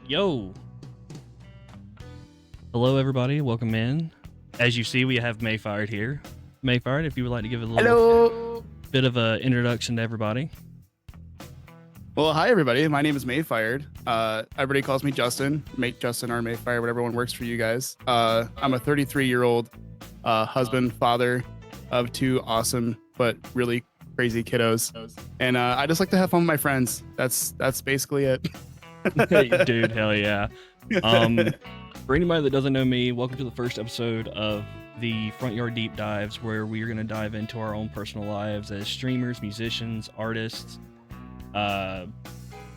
Yo. Hello, everybody. Welcome in. As you see, we have Mayfired here. Mayfired, if you would like to give a little bit of an introduction to everybody. Well, hi, everybody. My name is Mayfired. Everybody calls me Justin. Make Justin or Mayfired, whatever one works for you guys. I'm a 33-year-old husband, father of two awesome but really crazy kiddos. And I just like to have fun with my friends. That's basically it. Dude, hell yeah. For anybody that doesn't know me, welcome to the first episode of the Front Yard Deep Dives, where we are going to dive into our own personal lives as streamers, musicians, artists,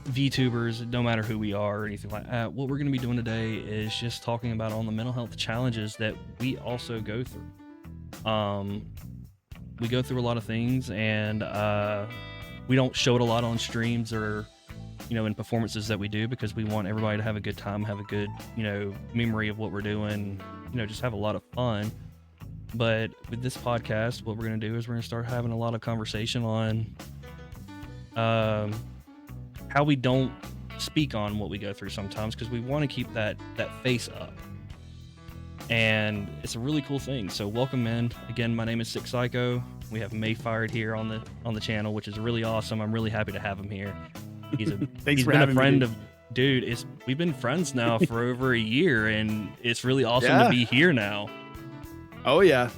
Vtubers, no matter who we are or anything like that. What we're going to be doing today is just talking about all the mental health challenges that we also go through. We go through a lot of things, and we don't show it a lot on streams or in performances that we do, because we want everybody to have a good time, have a good, memory of what we're doing, just have a lot of fun. But with this podcast, what we're going to do is we're going to start having a lot of conversation on how we don't speak on what we go through sometimes, because we want to keep that face up. And it's a really cool thing. So welcome in. Again, my name is Sick Psycho. We have Mayfired here on the channel, which is really awesome. I'm really happy to have him here. He's been a friend of, dude. We've been friends now for over a year, and it's really awesome to be here now. Oh yeah,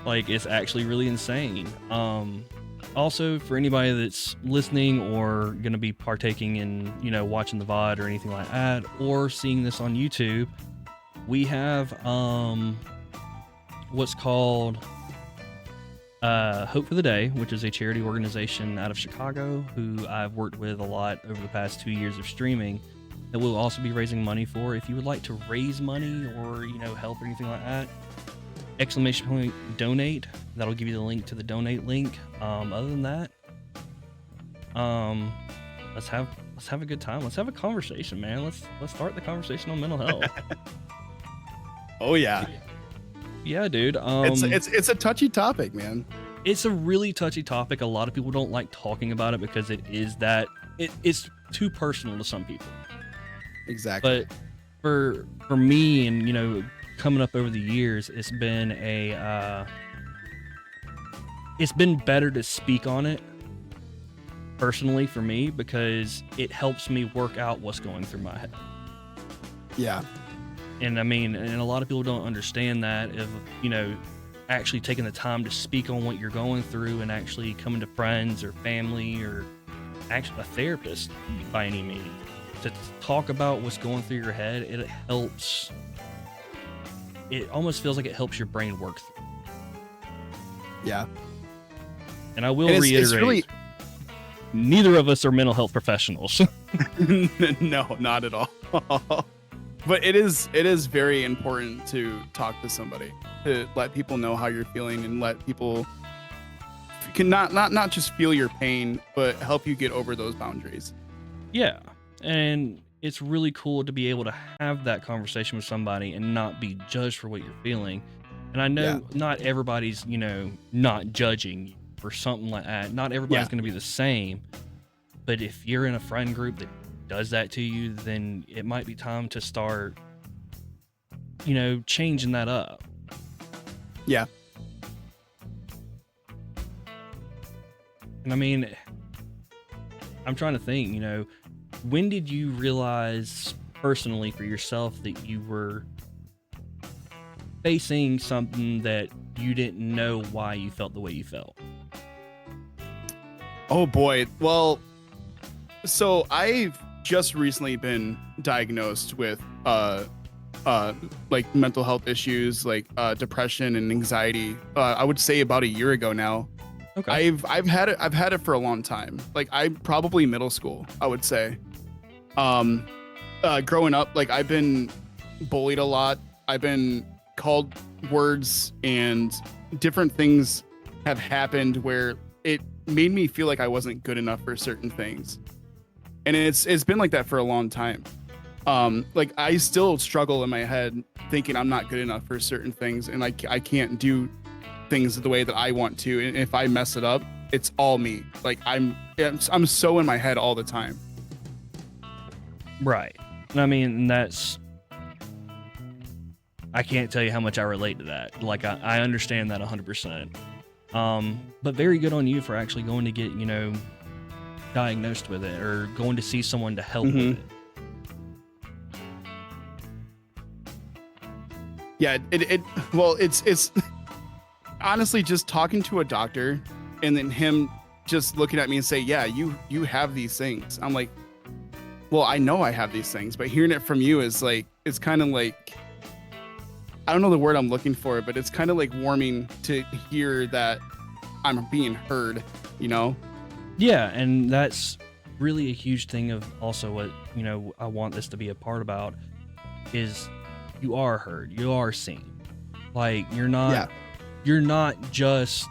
like it's actually really insane. Also, for anybody that's listening or gonna be partaking in watching the VOD or anything like that, or seeing this on YouTube, we have what's called Hope for the Day, which is a charity organization out of Chicago who I've worked with a lot over the past 2 years of streaming, that we'll also be raising money for. If you would like to raise money or help or anything like that, ! Donate. That'll give you the link to the donate link. Other than that, let's have a good time. Let's have a conversation, man. Let's start the conversation on mental health. Oh yeah. Yeah, dude. It's a touchy topic, man. It's a really touchy topic. A lot of people don't like talking about it because it's too personal to some people. Exactly. But for me, and coming up over the years, it's been better to speak on it personally for me, because it helps me work out what's going through my head. Yeah. And and a lot of people don't understand that, of actually taking the time to speak on what you're going through, and actually coming to friends or family or actually a therapist by any means to talk about what's going through your head. It helps. It almost feels like it helps your brain work through. Yeah. And I will reiterate, neither of us are mental health professionals. No, not at all. But it is very important to talk to somebody, to let people know how you're feeling, and let people can not just feel your pain, but help you get over those boundaries. Yeah. And it's really cool to be able to have that conversation with somebody and not be judged for what you're feeling. And I know not everybody's, not judging or something like that. Not everybody's going to be the same. But if you're in a friend group that does that to you, then it might be time to start, changing that up. Yeah. And I'm trying to think, when did you realize personally for yourself that you were facing something that you didn't know why you felt the way you felt? Oh boy. Well, so I've just recently been diagnosed with like mental health issues, like depression and anxiety. I would say about a year ago now. Okay. I've had it for a long time. Like probably middle school, I would say. Growing up, like I've been bullied a lot. I've been called words, and different things have happened where it made me feel like I wasn't good enough for certain things. And it's been like that for a long time. Like I still struggle in my head thinking I'm not good enough for certain things, and I can't do things the way that I want to. And if I mess it up, it's all me. Like I'm so in my head all the time. Right. And I mean, I can't tell you how much I relate to that. Like, I understand that 100%. But very good on you for actually going to get, diagnosed with it or going to see someone to help with it. Yeah, it's honestly just talking to a doctor and then him just looking at me and say, yeah, you have these things. I'm like, well, I know I have these things, but hearing it from you is like, it's kind of like, I don't know the word I'm looking for, but it's kind of like warming to hear that I'm being heard, Yeah, and that's really a huge thing of also what, I want this to be a part about is you are heard, you are seen. Like, you're not just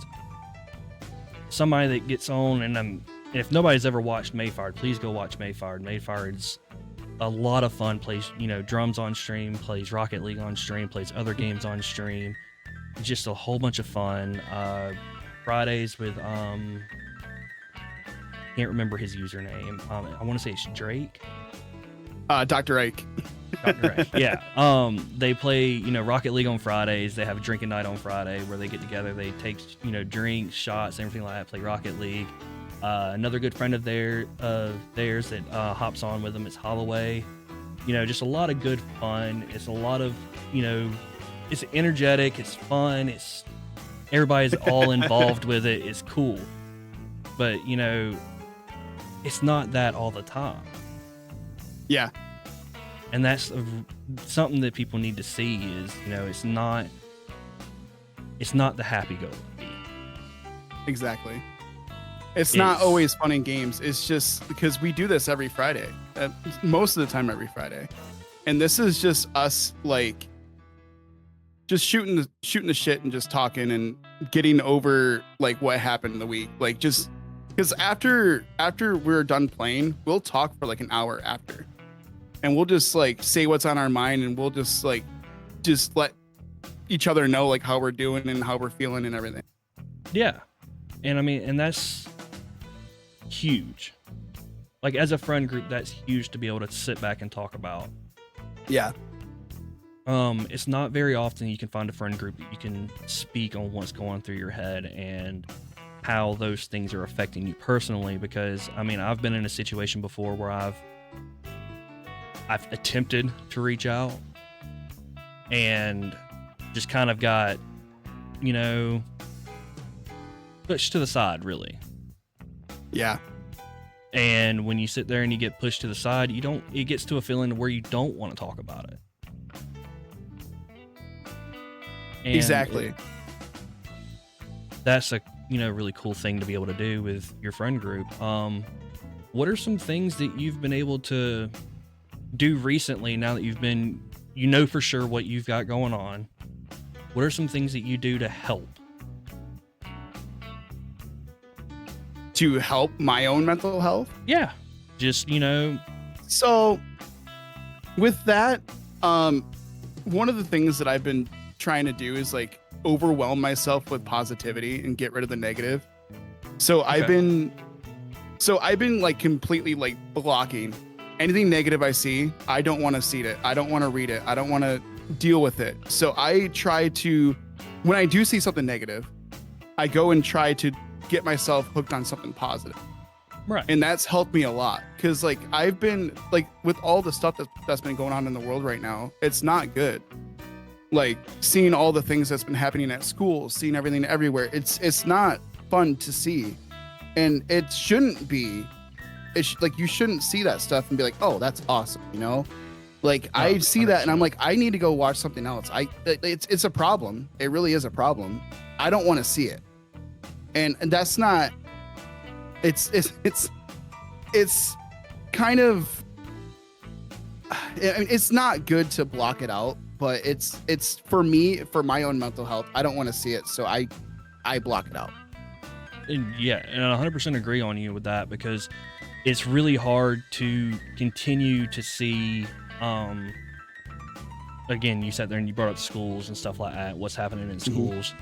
somebody that gets on, and if nobody's ever watched Mayfired, please go watch Mayfired. Mayfired's a lot of fun, plays, drums on stream, plays Rocket League on stream, plays other games on stream. It's just a whole bunch of fun. Fridays with, can't remember his username. I want to say it's Drake. Dr. Ike. Dr. Ike. Yeah. They play, Rocket League on Fridays. They have a drinking night on Friday where they get together. They take, drinks, shots, everything like that. Play Rocket League. Another good friend of theirs that hops on with them is Holloway. Just a lot of good fun. It's a lot of, it's energetic. It's fun. Everybody's all involved with it. It's cool. But, it's not that all the time. Yeah. And that's something that people need to see is, it's not the happy-go-lucky. Exactly. It's not always fun and games. It's just because we do this every Friday, most of the time every Friday. And this is just us, like, just shooting the shit and just talking and getting over, like, what happened in the week. Like, just because after we're done playing, we'll talk for, like, an hour after. And we'll just, like, say what's on our mind, and we'll just let each other know, like, how we're doing and how we're feeling and everything. Yeah. And I mean, and that's huge. Like, as a friend group, that's huge to be able to sit back and talk about. Yeah. It's not very often you can find a friend group that you can speak on what's going through your head and how those things are affecting you personally. Because, I mean, I've been in a situation before where I've attempted to reach out and just kind of got, pushed to the side, really. Yeah. And when you sit there and you get pushed to the side, it gets to a feeling where you don't want to talk about it. And exactly. That's a, really cool thing to be able to do with your friend group. What are some things that you've been able to do recently now that you've been, for sure what you've got going on? What are some things that you do to help? To help my own mental health? Yeah. Just, So with that, one of the things that I've been trying to do is, like, overwhelm myself with positivity and get rid of the negative. So okay. I've been like completely, like, blocking anything negative I see. I don't want to see it. I don't want to read it. I don't want to deal with it. So I try to, when I do see something negative, I go and try to get myself hooked on something positive. Right. And that's helped me a lot. Cause, like, I've been, like, with all the stuff that's been going on in the world right now, it's not good. Like, seeing all the things that's been happening at school, seeing everything everywhere. It's not fun to see. And it shouldn't be. Like, you shouldn't see that stuff and be like, oh, that's awesome. Like, I see 100%. That and I'm like, I need to go watch something else. It's a problem. It really is a problem. I don't want to see it. And that's not, it's kind of, I mean, it's not good to block it out, but it's for me, for my own mental health, I don't want to see it. So I block it out. And yeah, and I 100% agree on you with that, because it's really hard to continue to see, again, you sat there and you brought up schools and stuff like that, what's happening in schools.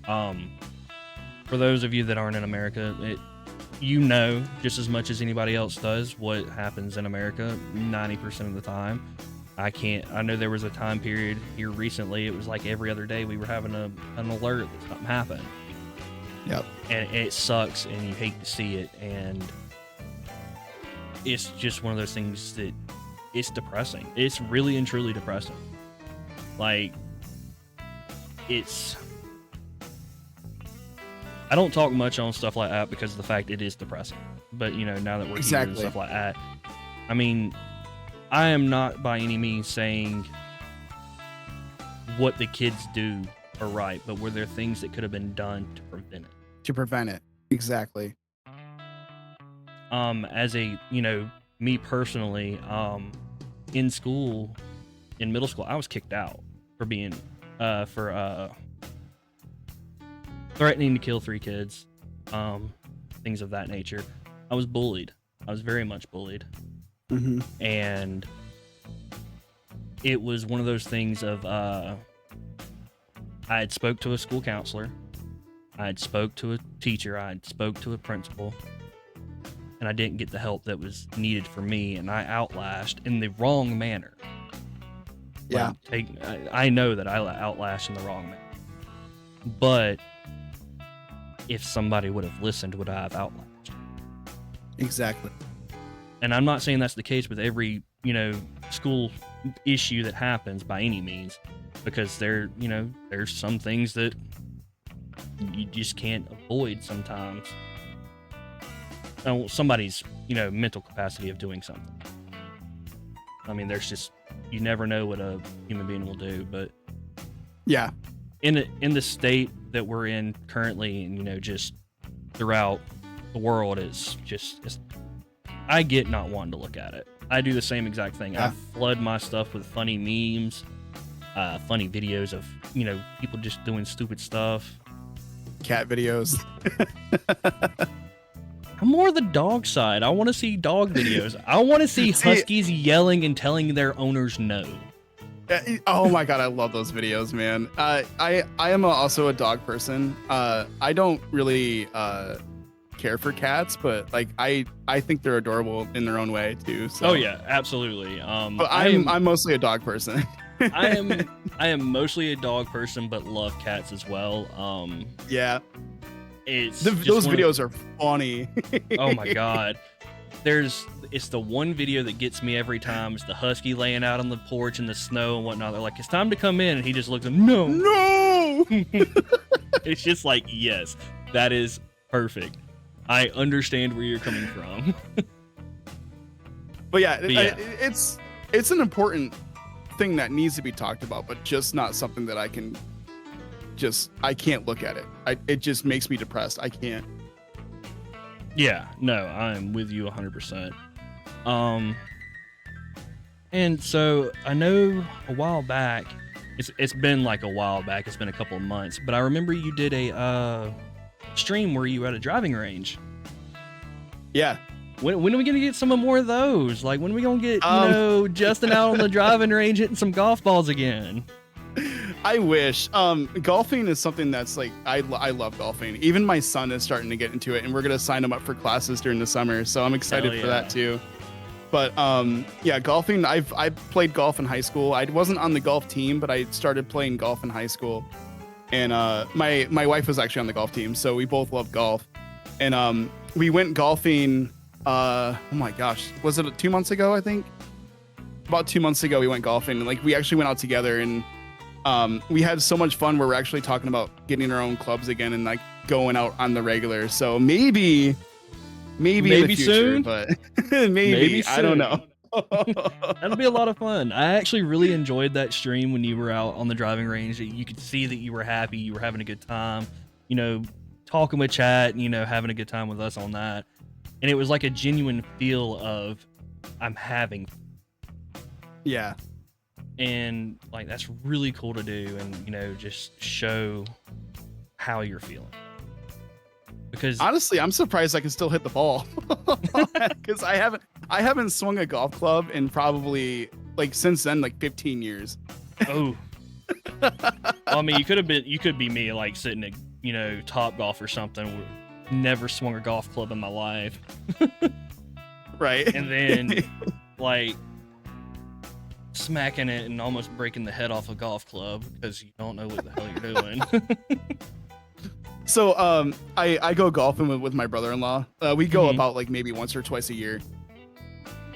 For those of you that aren't in America, you know just as much as anybody else does what happens in America 90% of the time. I know there was a time period here recently, it was like every other day we were having an alert that something happened. Yep. And it sucks and you hate to see it, and it's just one of those things that it's depressing. It's really and truly depressing. Like, I don't talk much on stuff like that because of the fact it is depressing. But, you know, now that we're here and stuff like that, I mean, I am not by any means saying what the kids do are right, but were there things that could have been done to prevent it? To prevent it. Exactly. As a, you know, me personally, in school, in middle school, I was kicked out for being, threatening to kill 3 kids, things of that nature. I was bullied. I was very much bullied. Mm-hmm. And it was one of those things of, I had spoke to a school counselor, I had spoke to a teacher, I had spoke to a principal, and I didn't get the help that was needed for me, and I outlashed in the wrong manner. Yeah. Like, I know that I outlashed in the wrong manner. But if somebody would have listened, would I have outlashed? Exactly. And I'm not saying that's the case with every, you know, school issue that happens by any means, because there's some things that you just can't avoid sometimes. Somebody's, you know, mental capacity of doing something. I mean, you never know what a human being will do, but yeah, in the state that we're in currently, and, you know, just throughout the world, I get not wanting to look at it. I do the same exact thing. Yeah. I flood my stuff with funny memes, funny videos of, you know, people just doing stupid stuff. Cat videos. I'm more the dog side. I want to see dog videos. I want to see huskies yelling and telling their owners no. Oh my god, I love those videos, man. I am also a dog person. I don't really care for cats, but like I think they're adorable in their own way too. So. Oh yeah, absolutely. But I'm mostly a dog person. I am mostly a dog person, but love cats as well. Yeah. Those videos are funny. Oh my god. It's the one video that gets me every time. It's the husky laying out on the porch in the snow and whatnot. They're like, it's time to come in, and he just looks at them, no. It's just like, yes, that is perfect. I understand where you're coming from. But yeah, it's an important thing that needs to be talked about, but just not something that I can't look at it. It just makes me depressed. I can't. Yeah, no, I'm with you 100%. And so I know a while back, it's been like a while back, it's been a couple of months, but I remember you did a stream where you were at a driving range. Yeah. When are we gonna get some more of those? Like, when are we gonna get, Justin out on the driving range hitting some golf balls again? I wish. Golfing is something that's like, I love golfing. Even my son is starting to get into it, and we're gonna sign him up for classes during the summer. So I'm excited for that too. But yeah, golfing. I played golf in high school. I wasn't on the golf team, but I started playing golf in high school. And my wife was actually on the golf team, so we both love golf. And we went golfing. Oh my gosh, was it 2 months ago? I think about 2 months ago we went golfing. And like, we actually went out together, and we had so much fun where we're actually talking about getting our own clubs again and like going out on the regular. So maybe in the future, soon, but maybe I don't know. That'll be a lot of fun. I actually really enjoyed that stream when you were out on the driving range. You could see that you were happy, you were having a good time, you know, talking with chat, you know, having a good time with us on that. And it was like a genuine feel of, I'm having. Yeah. And like, that's really cool to do, and, you know, just show how you're feeling. Because honestly, I'm surprised I can still hit the ball, because I haven't swung a golf club in probably, like, since then, like 15 years. Oh, well, I mean, you could be me, like sitting at, you know, Top Golf or something, never swung a golf club in my life. Right. And then like smacking it and almost breaking the head off a golf club because you don't know what the hell you're doing. So I go golfing with my brother-in-law. We go Mhm. about like maybe once or twice a year.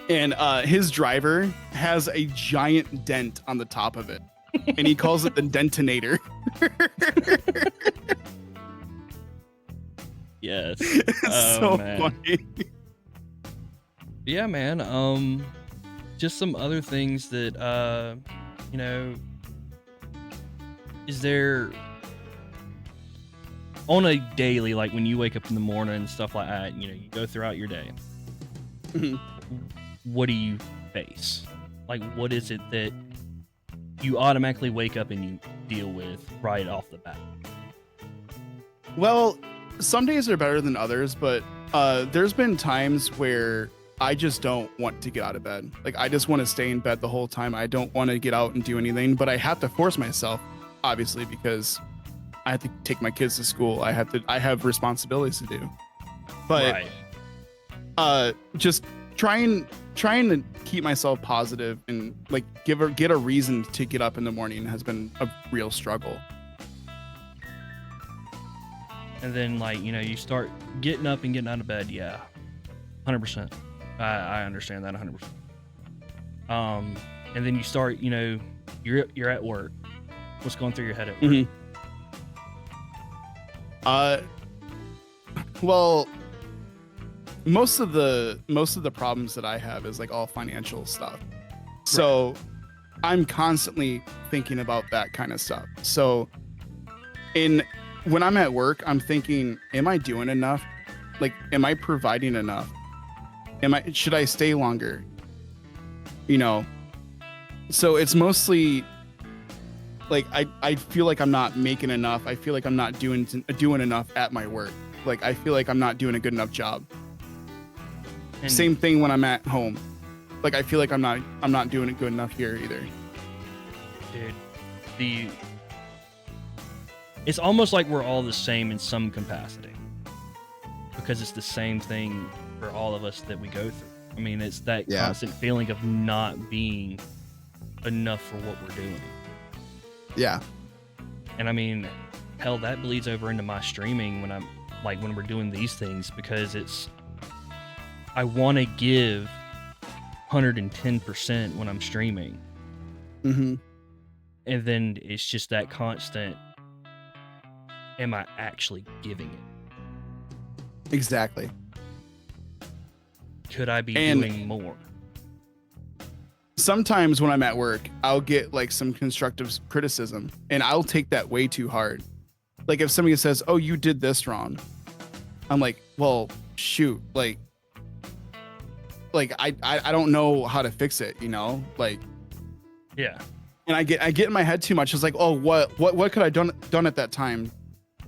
And his driver has a giant dent on the top of it. And he calls it the dentinator. Yes. It's so funny. Yeah, man. Just some other things that you know, is there on a daily, like when you wake up in the morning and stuff like that, you know, you go throughout your day. Mhm. What do you face? Like, what is it that you automatically wake up and you deal with right off the bat? Well, some days are better than others, but there's been times where I just don't want to get out of bed. Like, I just want to stay in bed the whole time. I don't want to get out and do anything, but I have to force myself, obviously, because I have to take my kids to school. I have responsibilities to do. But just trying to keep myself positive and like get a reason to get up in the morning has been a real struggle. And then, like, you know, you start getting up and getting out of bed. Yeah, 100%. I understand that 100%. And then you start, you know, you're at work. What's going through your head at work? Well, most of the problems that I have is like all financial stuff. So I'm constantly thinking about that kind of stuff. So when I'm at work, I'm thinking, am I doing enough? Like, am I providing enough? Should I stay longer? You know, so it's mostly like, I feel like I'm not making enough. I feel like I'm not doing enough at my work. Like, I feel like I'm not doing a good enough job. And Same thing when I'm at home. Like, I feel like I'm not doing it good enough here either. dude, it's almost like we're all the same in some capacity because it's the same thing for all of us that we go through. I mean, it's that constant feeling of not being enough for what we're doing. Yeah. And I mean, hell, that bleeds over into my streaming when we're doing these things, because I want to give 110% when I'm streaming. Mm-hmm. And then it's just that constant, am I actually giving it? Exactly. Could I be doing more? Sometimes when I'm at work, I'll get like some constructive criticism and I'll take that way too hard. Like, if somebody says, "Oh, you did this wrong," I'm like, well, shoot, like I don't know how to fix it, you know? Like, Yeah. and I get in my head too much. It's like, oh, what could I done at that time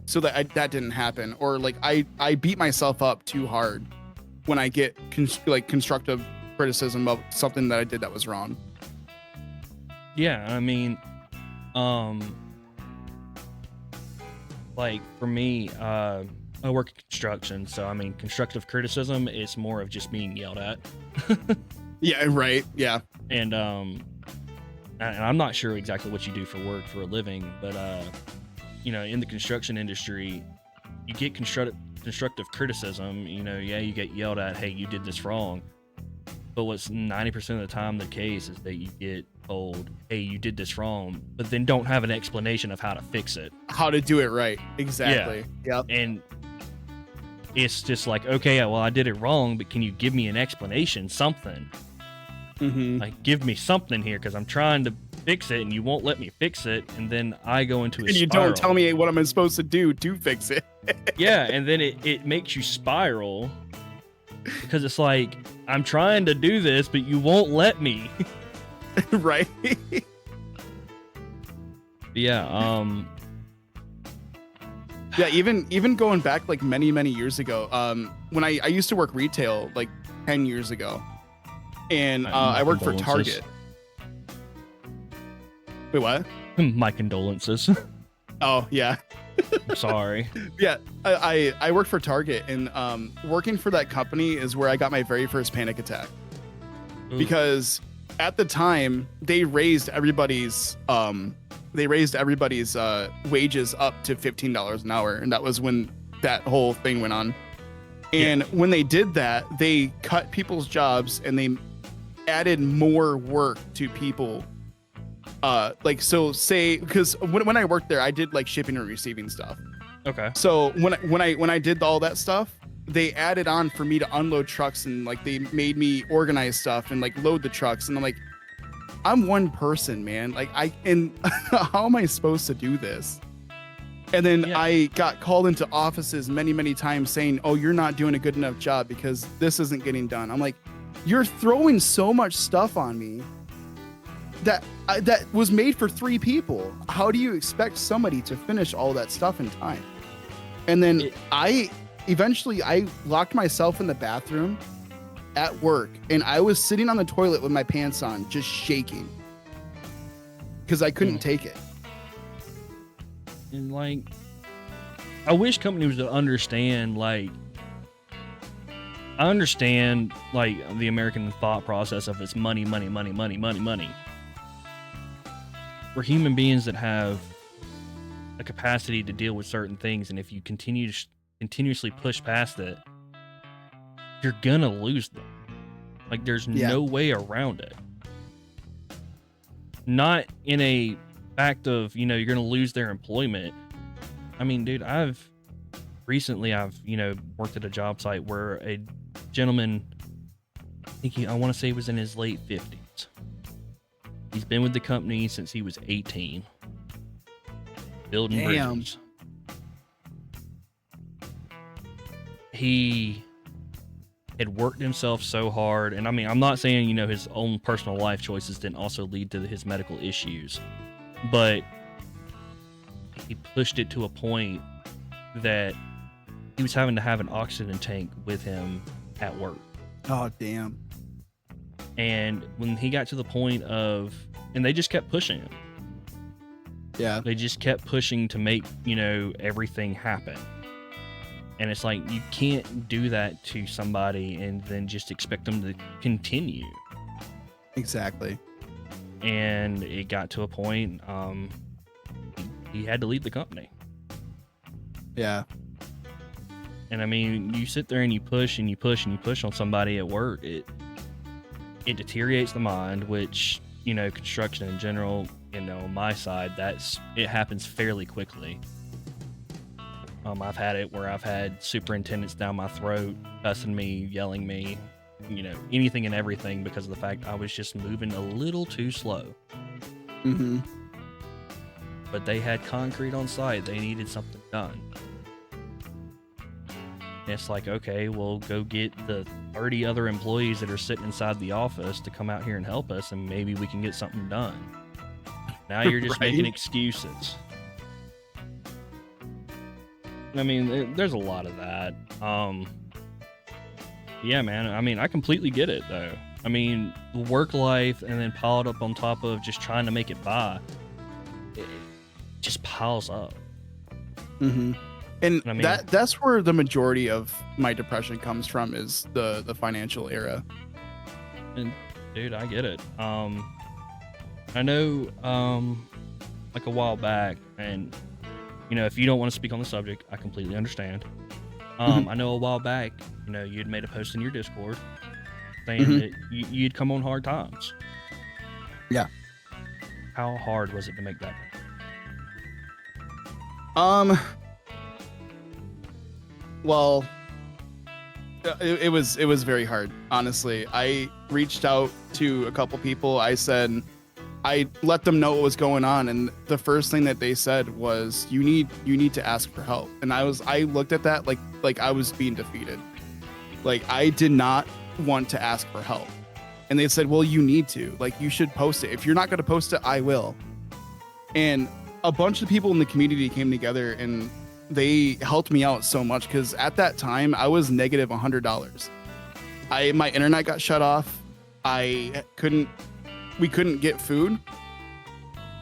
so that that didn't happen? Or like I beat myself up too hard when I get constructive criticism of something that I did that was wrong. Yeah, I mean, like for me, I work in construction, so I mean, constructive criticism is more of just being yelled at. Yeah, right. Yeah. And I'm not sure exactly what you do for work for a living, but you know, in the construction industry, you get constructive criticism. You know, yeah, you get yelled at, hey, you did this wrong. But what's 90% of the time the case is that you get told, hey, you did this wrong, but then don't have an explanation of how to fix it. How to do it right. Exactly. Yeah. Yep. And it's just like, okay, well, I did it wrong, but can you give me an explanation, something? Mm-hmm. Like, give me something here, because I'm trying to fix it and you won't let me fix it, and then I go into a And you spiral. don't tell me what I'm supposed to do to fix it. Yeah, and then it makes you spiral, because it's like, I'm trying to do this, but you won't let me. Right. Yeah. Yeah, even going back like many years ago, when I used to work retail like 10 years ago, and I worked for condolences. Target. Wait, what? My condolences. Oh, yeah. I'm sorry. Yeah, I worked for Target, and working for that company is where I got my very first panic attack. Ooh. Because at the time they raised everybody's wages up to $15 an hour, and that was when that whole thing went on. And when they did that, they cut people's jobs and they added more work to people. Like, so say, because when I worked there, I did like shipping and receiving stuff. Okay. So when I did all that stuff, they added on for me to unload trucks, and like they made me organize stuff and like load the trucks. And I'm like, I'm one person, man. Like how am I supposed to do this? And then I got called into offices many times saying, oh, you're not doing a good enough job because this isn't getting done. I'm like, you're throwing so much stuff on me that was made for 3 people. How do you expect somebody to finish all that stuff in time? And then I locked myself in the bathroom at work, and I was sitting on the toilet with my pants on, just shaking because I couldn't take it. And like, I wish companies would understand, like, I understand like the American thought process of it's money. We're human beings that have a capacity to deal with certain things, and if you continuously push past it, you're gonna lose them. Like, there's no way around it. Not in a fact of, you're gonna lose their employment. I mean, dude, I've recently worked at a job site where a gentleman, I want to say he was in his late 50s. He's been with the company since he was 18. Building bridges. He had worked himself so hard, and I mean, I'm not saying, his own personal life choices didn't also lead to his medical issues, but he pushed it to a point that he was having to have an oxygen tank with him at work. Oh, damn. And when he got to the point of, and they just kept pushing him. Yeah. They just kept pushing to make, everything happen. And it's like, you can't do that to somebody and then just expect them to continue. Exactly. And it got to a point, he had to leave the company. Yeah. And I mean, you sit there and you push and you push and you push on somebody at work, it deteriorates the mind, which, construction in general, on my side, it happens fairly quickly. I've had it where I've had superintendents down my throat, cussing me, yelling me, anything and everything because of the fact I was just moving a little too slow. Mm-hmm. But they had concrete on site. They needed something done. And it's like, okay, well, go get the 30 other employees that are sitting inside the office to come out here and help us, and maybe we can get something done. Now you're just making excuses. I mean, there's a lot of that. Yeah, man. I mean, I completely get it, though. I mean, work life and then piled up on top of just trying to make it by, it just piles up. Mm-hmm. And I mean, that's where the majority of my depression comes from, is the financial era. And dude, I get it. I know, like a while back, and if you don't want to speak on the subject, I completely understand. I know a while back, you had made a post in your Discord saying that you'd come on hard times. Yeah. How hard was it to make that? Well, it was very hard, honestly. I reached out to a couple people. I let them know what was going on, and the first thing that they said was, you need to ask for help. And I looked at that like I was being defeated. Like, I did not want to ask for help. And they said, well, you need to. Like, you should post it. If you're not going to post it, I will. And a bunch of people in the community came together, and they helped me out so much, because at that time I was negative $100. My internet got shut off. We couldn't get food,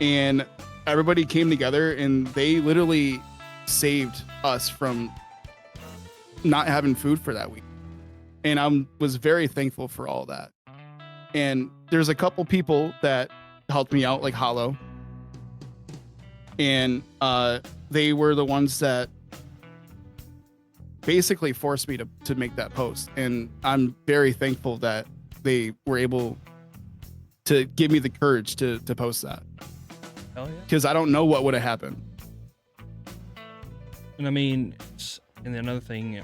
and everybody came together, and they literally saved us from not having food for that week. And I was very thankful for all that. And there's a couple people that helped me out, like Hollow. And they were the ones that basically forced me to make that post. And I'm very thankful that they were able to give me the courage to post that. Hell yeah. Because I don't know what would have happened. And I mean, and another thing,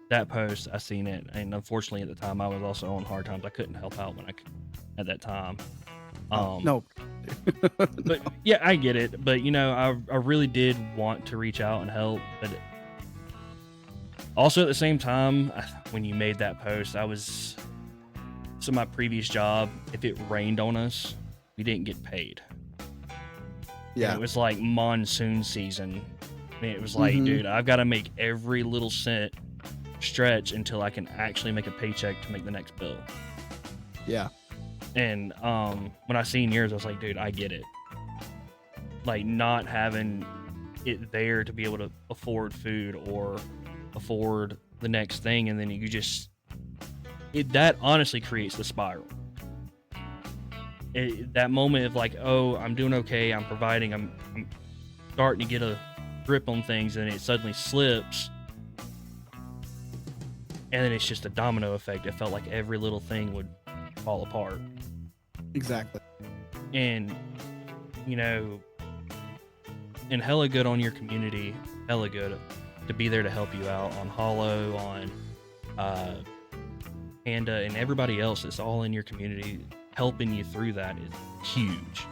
that post, I seen it, and unfortunately at the time I was also on hard times. I couldn't help out at that time. No. But yeah, I get it. But you know, I really did want to reach out and help. But also at the same time, when you made that post, so my previous job, if it rained on us, we didn't get paid. Yeah. And it was like monsoon season. I mean, it was like, dude, I've got to make every little cent stretch until I can actually make a paycheck to make the next bill. Yeah. And when I seen yours, I was like, dude, I get it. Like, not having it there to be able to afford food or afford the next thing, and then you just that honestly creates the spiral. That moment of like, oh, I'm doing okay, I'm providing, I'm starting to get a grip on things, and it suddenly slips, and then it's just a domino effect. It felt like every little thing would fall apart. Exactly. And and hella good on your community, hella good to be there to help you out on Hollow, on Panda, and everybody else that's all in your community helping you through that is huge.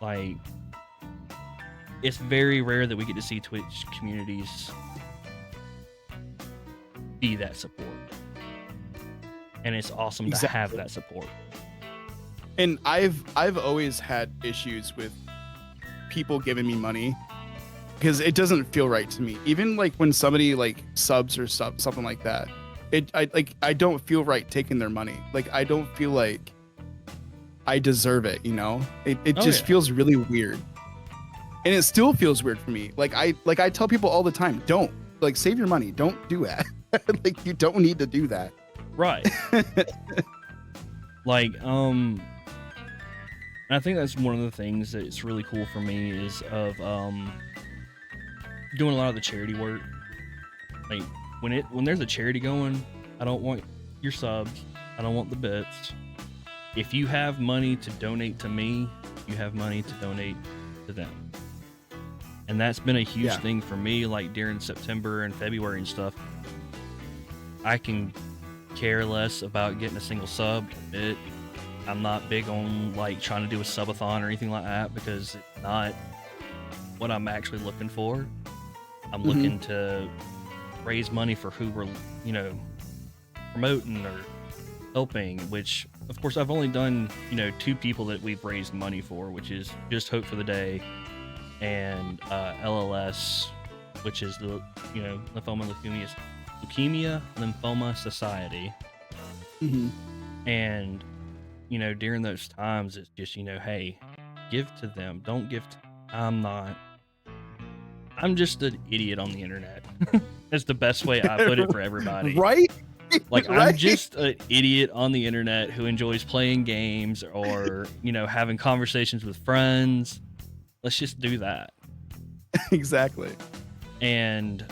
Like, it's very rare that we get to see Twitch communities be that support. And it's awesome to have that support. And I've always had issues with people giving me money because it doesn't feel right to me. Even like when somebody like subs or something like that, I don't feel right taking their money. Like, I don't feel like I deserve it, you know? It just feels really weird. And it still feels weird for me. Like I tell people all the time, don't, like, save your money. Don't do that. Like, you don't need to do that. Right. Like, I think that's one of the things that's really cool for me is of doing a lot of the charity work. Like, when there's a charity going, I don't want your subs. I don't want the bits. If you have money to donate to me, you have money to donate to them. And that's been a huge thing for me. Like, during September and February and stuff, I can care less about getting a single sub. I'm not big on like trying to do a subathon or anything like that because it's not what I'm actually looking for. I'm looking to raise money for who we're, promoting or helping, which of course I've only done, 2 people that we've raised money for, which is Just Hope for the Day and LLS, which is the, Leukemia Lymphoma Society. And during those times, it's just, hey, give to them. Don't give to... I'm just an idiot on the internet. That's the best way I put it for everybody. Right? Like, right? I'm just an idiot on the internet who enjoys playing games or, having conversations with friends. Let's just do that. Exactly. And,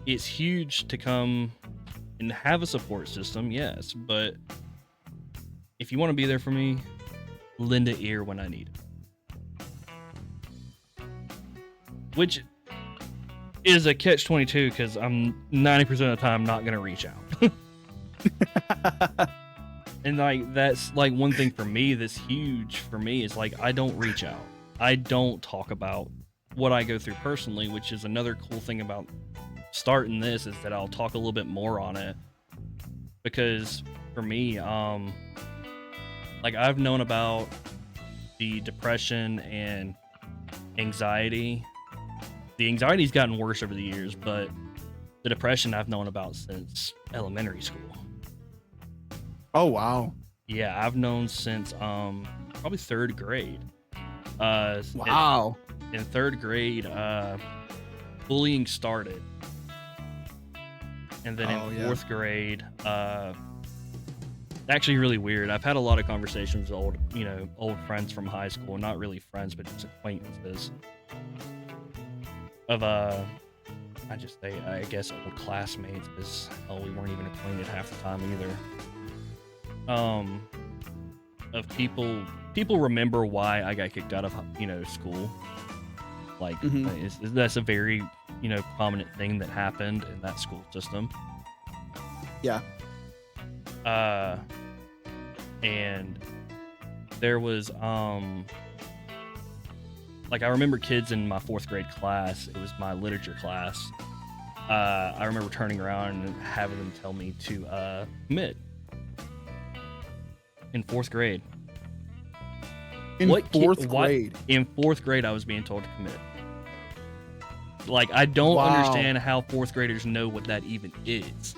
it's huge to come and have a support system, yes, but if you want to be there for me, lend an ear when I need it. Which is a catch-22 because I'm 90% of the time not going to reach out. And like, that's like one thing for me that's huge for me is like, I don't reach out. I don't talk about what I go through personally, which is another cool thing about starting this is that I'll talk a little bit more on it. Because for me, like, I've known about the depression and anxiety. The anxiety's gotten worse over the years, but the depression I've known about since elementary school. Oh, wow. Yeah, I've known since probably 3rd grade. Wow. In third grade, bullying started. And then in fourth grade, actually really weird. I've had a lot of conversations with old friends from high school, not really friends, but just acquaintances of I guess old classmates, because we weren't even acquainted half the time either. Of people remember why I got kicked out of school. Like that's a very prominent thing that happened in that school system. Yeah. And there was like I remember kids in my fourth grade class. It was my literature class. I remember turning around and having them tell me to commit in fourth grade. In fourth grade? In fourth grade, I was being told to commit. Like, I don't understand how fourth graders know what that even is.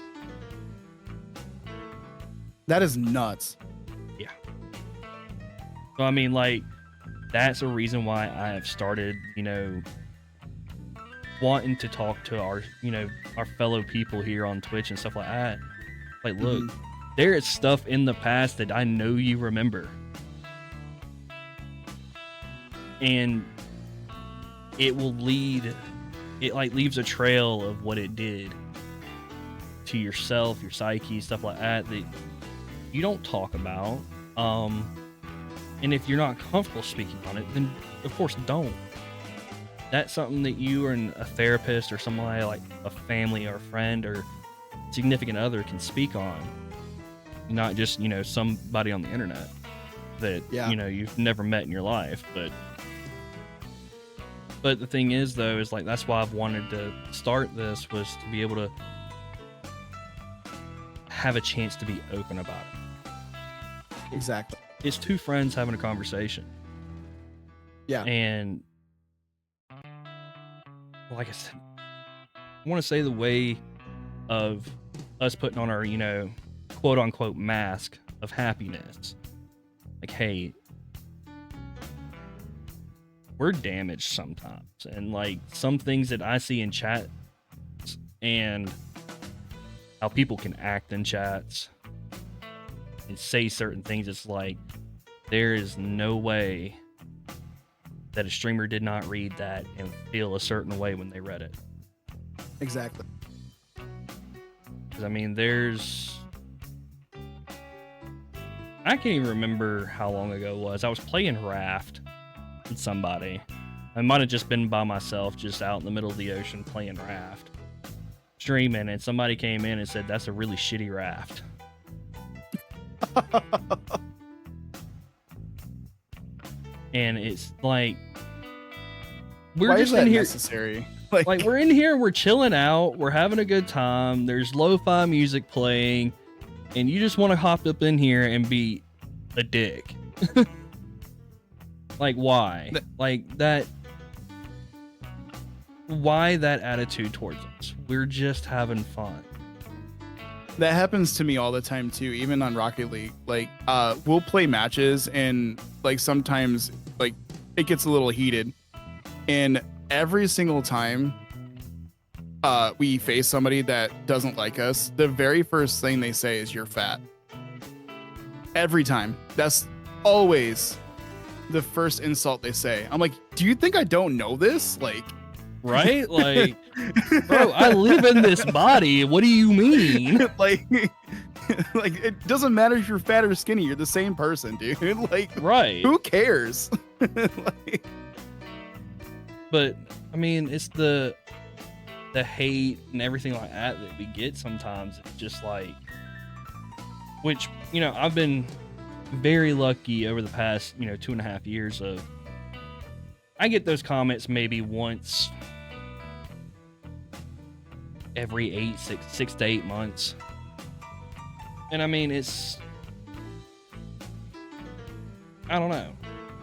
That is nuts. Yeah. So, I mean, like, that's a reason why I have started, wanting to talk to our fellow people here on Twitch and stuff like that. Like, look, there is stuff in the past that I know you remember. And it will leaves a trail of what it did to yourself, your psyche, stuff like that you don't talk about. And if you're not comfortable speaking on it, then of course don't. That's something that you or a therapist or somebody like a family or a friend or significant other can speak on. Not just, somebody on the internet that, you've never met in your life. But the thing is, though, is like, that's why I've wanted to start this, was to be able to have a chance to be open about it. Exactly. It's two friends having a conversation. Yeah. And like I said, I want to say the way of us putting on our, quote unquote mask of happiness. Like, hey, we're damaged sometimes. And like some things that I see in chat and how people can act in chats and say certain things, it's like, there is no way that a streamer did not read that and feel a certain way when they read it. Exactly. Because, I mean, I can't even remember how long ago it was. I was playing Raft with somebody. I might have just been by myself, just out in the middle of the ocean playing Raft, streaming, and somebody came in and said, "That's a really shitty Raft." And it's like, we're just in here. Necessary? Like we're in here, we're chilling out, we're having a good time. There's lo-fi music playing, and you just want to hop up in here and be a dick. Like, why? Like that. Why that attitude towards us? We're just having fun. That happens to me all the time too, even on Rocket League. Like, we'll play matches, and like sometimes like it gets a little heated, and every single time we face somebody that doesn't like us, the very first thing they say is, "You're fat." Every time. That's always the first insult they say. I'm like, do you think I don't know this? Like, right? Like, bro, I live in this body. What do you mean? like it doesn't matter if you're fat or skinny. You're the same person, dude. Like, right? Who cares? Like, but I mean, it's the hate and everything like that we get sometimes. It's just like, which, I've been very lucky over the past, 2.5 years of, I get those comments maybe once every 6 to 8 months. And I mean, I don't know.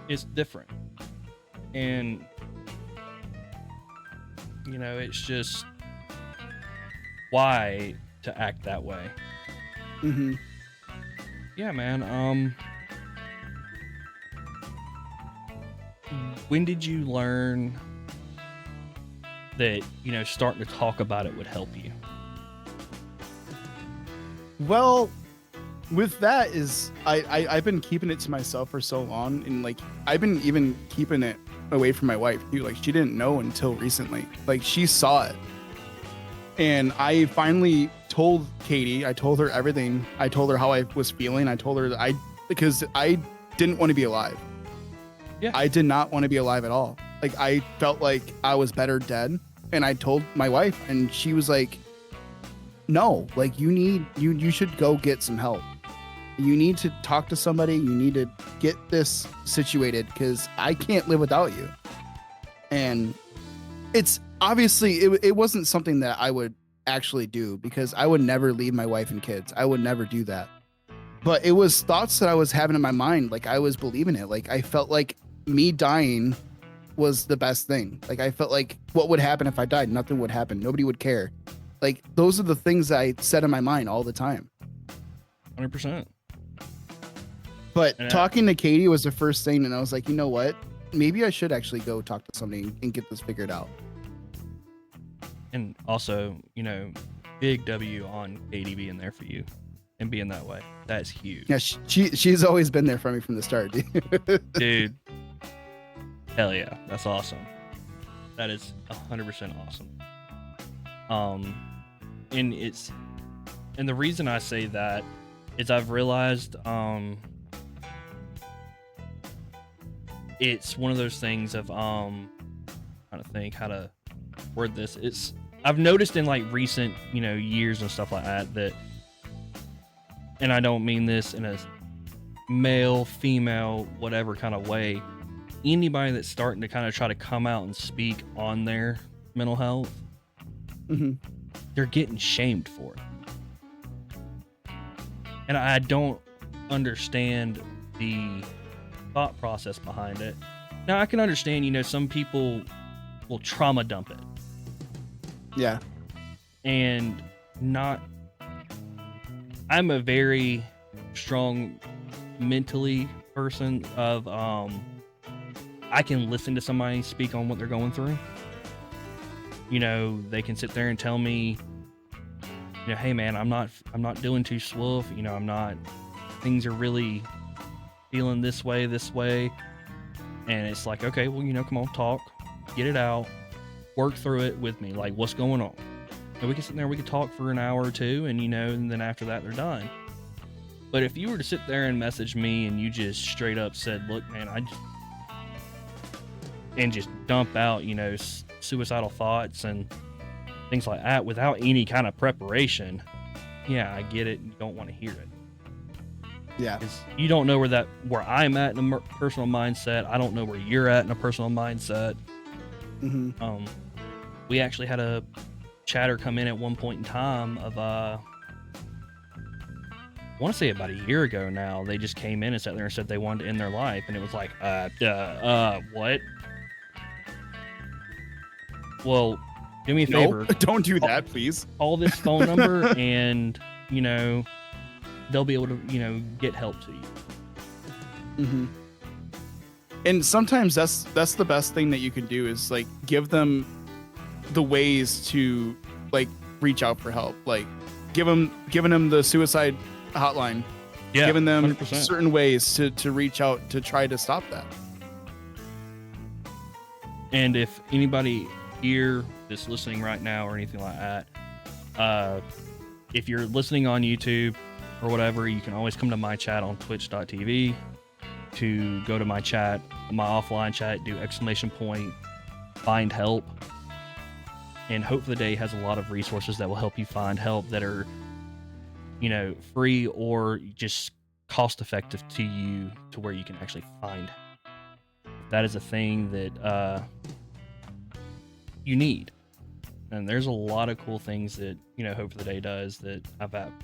It's different. And, it's just, why to act that way? mm-hmm. Yeah, man. when did you learn that, starting to talk about it would help you? Well, with that is I've been keeping it to myself for so long, and like I've been even keeping it away from my wife too. Like she didn't know until recently. Like she saw it. And I finally told Katie, I told her everything. I told her how I was feeling. I told her that because I didn't want to be alive. Yeah. I did not want to be alive at all. Like I felt like I was better dead. And I told my wife, and she was like, no, like you should go get some help. You need to talk to somebody. You need to get this situated because I can't live without you. And it's obviously it wasn't something that I would actually do because I would never leave my wife and kids. I would never do that. But it was thoughts that I was having in my mind. Like I was believing it. Like I felt like me dying was the best thing. Like I felt like what would happen if I died? Nothing would happen. Nobody would care. Like those are the things that I said in my mind all the time. 100%. But talking to Katie was the first thing, and I was like, you know what? Maybe I should actually go talk to somebody and get this figured out. And also, big W on Katie being there for you and being that way. That's huge. Yeah, she's always been there for me from the start, dude. Hell yeah, that's awesome. That is 100% awesome. And the reason I say that is I've realized it's one of those things of trying to think how to word this. I've noticed in like recent years and stuff like that, and I don't mean this in a male, female, whatever kind of way, anybody that's starting to kind of try to come out and speak on their mental health, they're getting shamed for it. And I don't understand the thought process behind it. Now I can understand, some people will trauma dump it. Yeah. And I'm a very strong mentally person of I can listen to somebody speak on what they're going through. They can sit there and tell me, hey man, I'm not doing too swoof, things are really feeling this way. And it's like, okay, well, come on, talk, get it out, work through it with me. Like, what's going on? And we can sit there, we can talk for an hour or two, and and then after that, they're done. But if you were to sit there and message me and you just straight up said, look, man, and just dump out, suicidal thoughts and things like that without any kind of preparation, yeah, I get it. You don't want to hear it. Yeah. You don't know where I'm at in a personal mindset. I don't know where you're at in a personal mindset. We actually had a chatter come in at one point in time of I want to say about a year ago now. They just came in and sat there and said they wanted to end their life, and it was like, what? Well, do me a favor. Don't do that, please. Call this phone number, and they'll be able to get help to you. And sometimes that's the best thing that you can do is like give them the ways to like reach out for help, like giving them the suicide hotline, giving them 100%. Certain ways to reach out to try to stop that. And if anybody here that's listening right now or anything like that, if you're listening on YouTube or whatever, you can always come to my chat on twitch.tv, to go to my chat, my offline chat, do ! find help. And Hope for the Day has a lot of resources that will help you find help that are, free or just cost effective to you to where you can actually find. That is a thing that you need. And there's a lot of cool things that, Hope for the Day does that I'm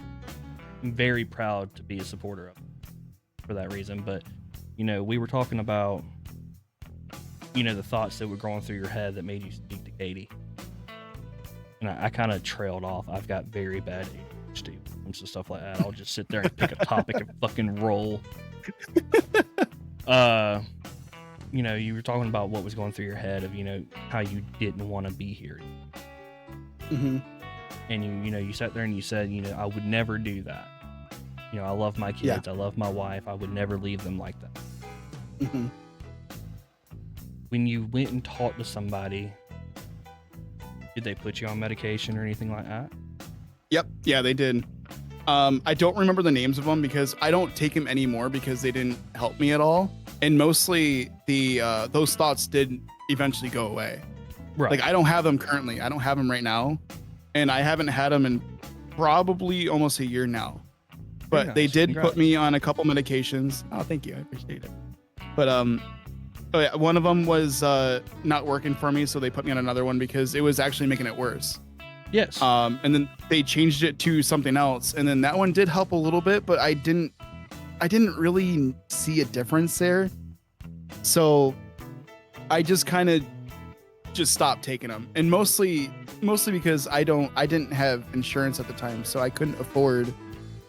very proud to be a supporter of for that reason. But, we were talking about, the thoughts that were going through your head that made you speak to Katie. And I kind of trailed off. I've got very bad ADHD when it comes to stuff like that. I'll just sit there and pick a topic and fucking roll. you were talking about what was going through your head of, how you didn't want to be here. Mm-hmm. And you sat there and you said, I would never do that. I love my kids. I love my wife. I would never leave them like that. Mm-hmm. When you went and talked to somebody, did they put you on medication or anything like that? Yep. Yeah, they did. I don't remember the names of them because I don't take them anymore because they didn't help me at all. And mostly those thoughts did eventually go away. Right. Like I don't have them currently. I don't have them right now. And I haven't had them in probably almost a year now. But they did put me on a couple medications. Oh, thank you. I appreciate it. But one of them was not working for me, so they put me on another one because it was actually making it worse. Yes. And then they changed it to something else, and then that one did help a little bit, but I didn't really see a difference there. So I just kind of stopped taking them, and mostly because I didn't have insurance at the time, so I couldn't afford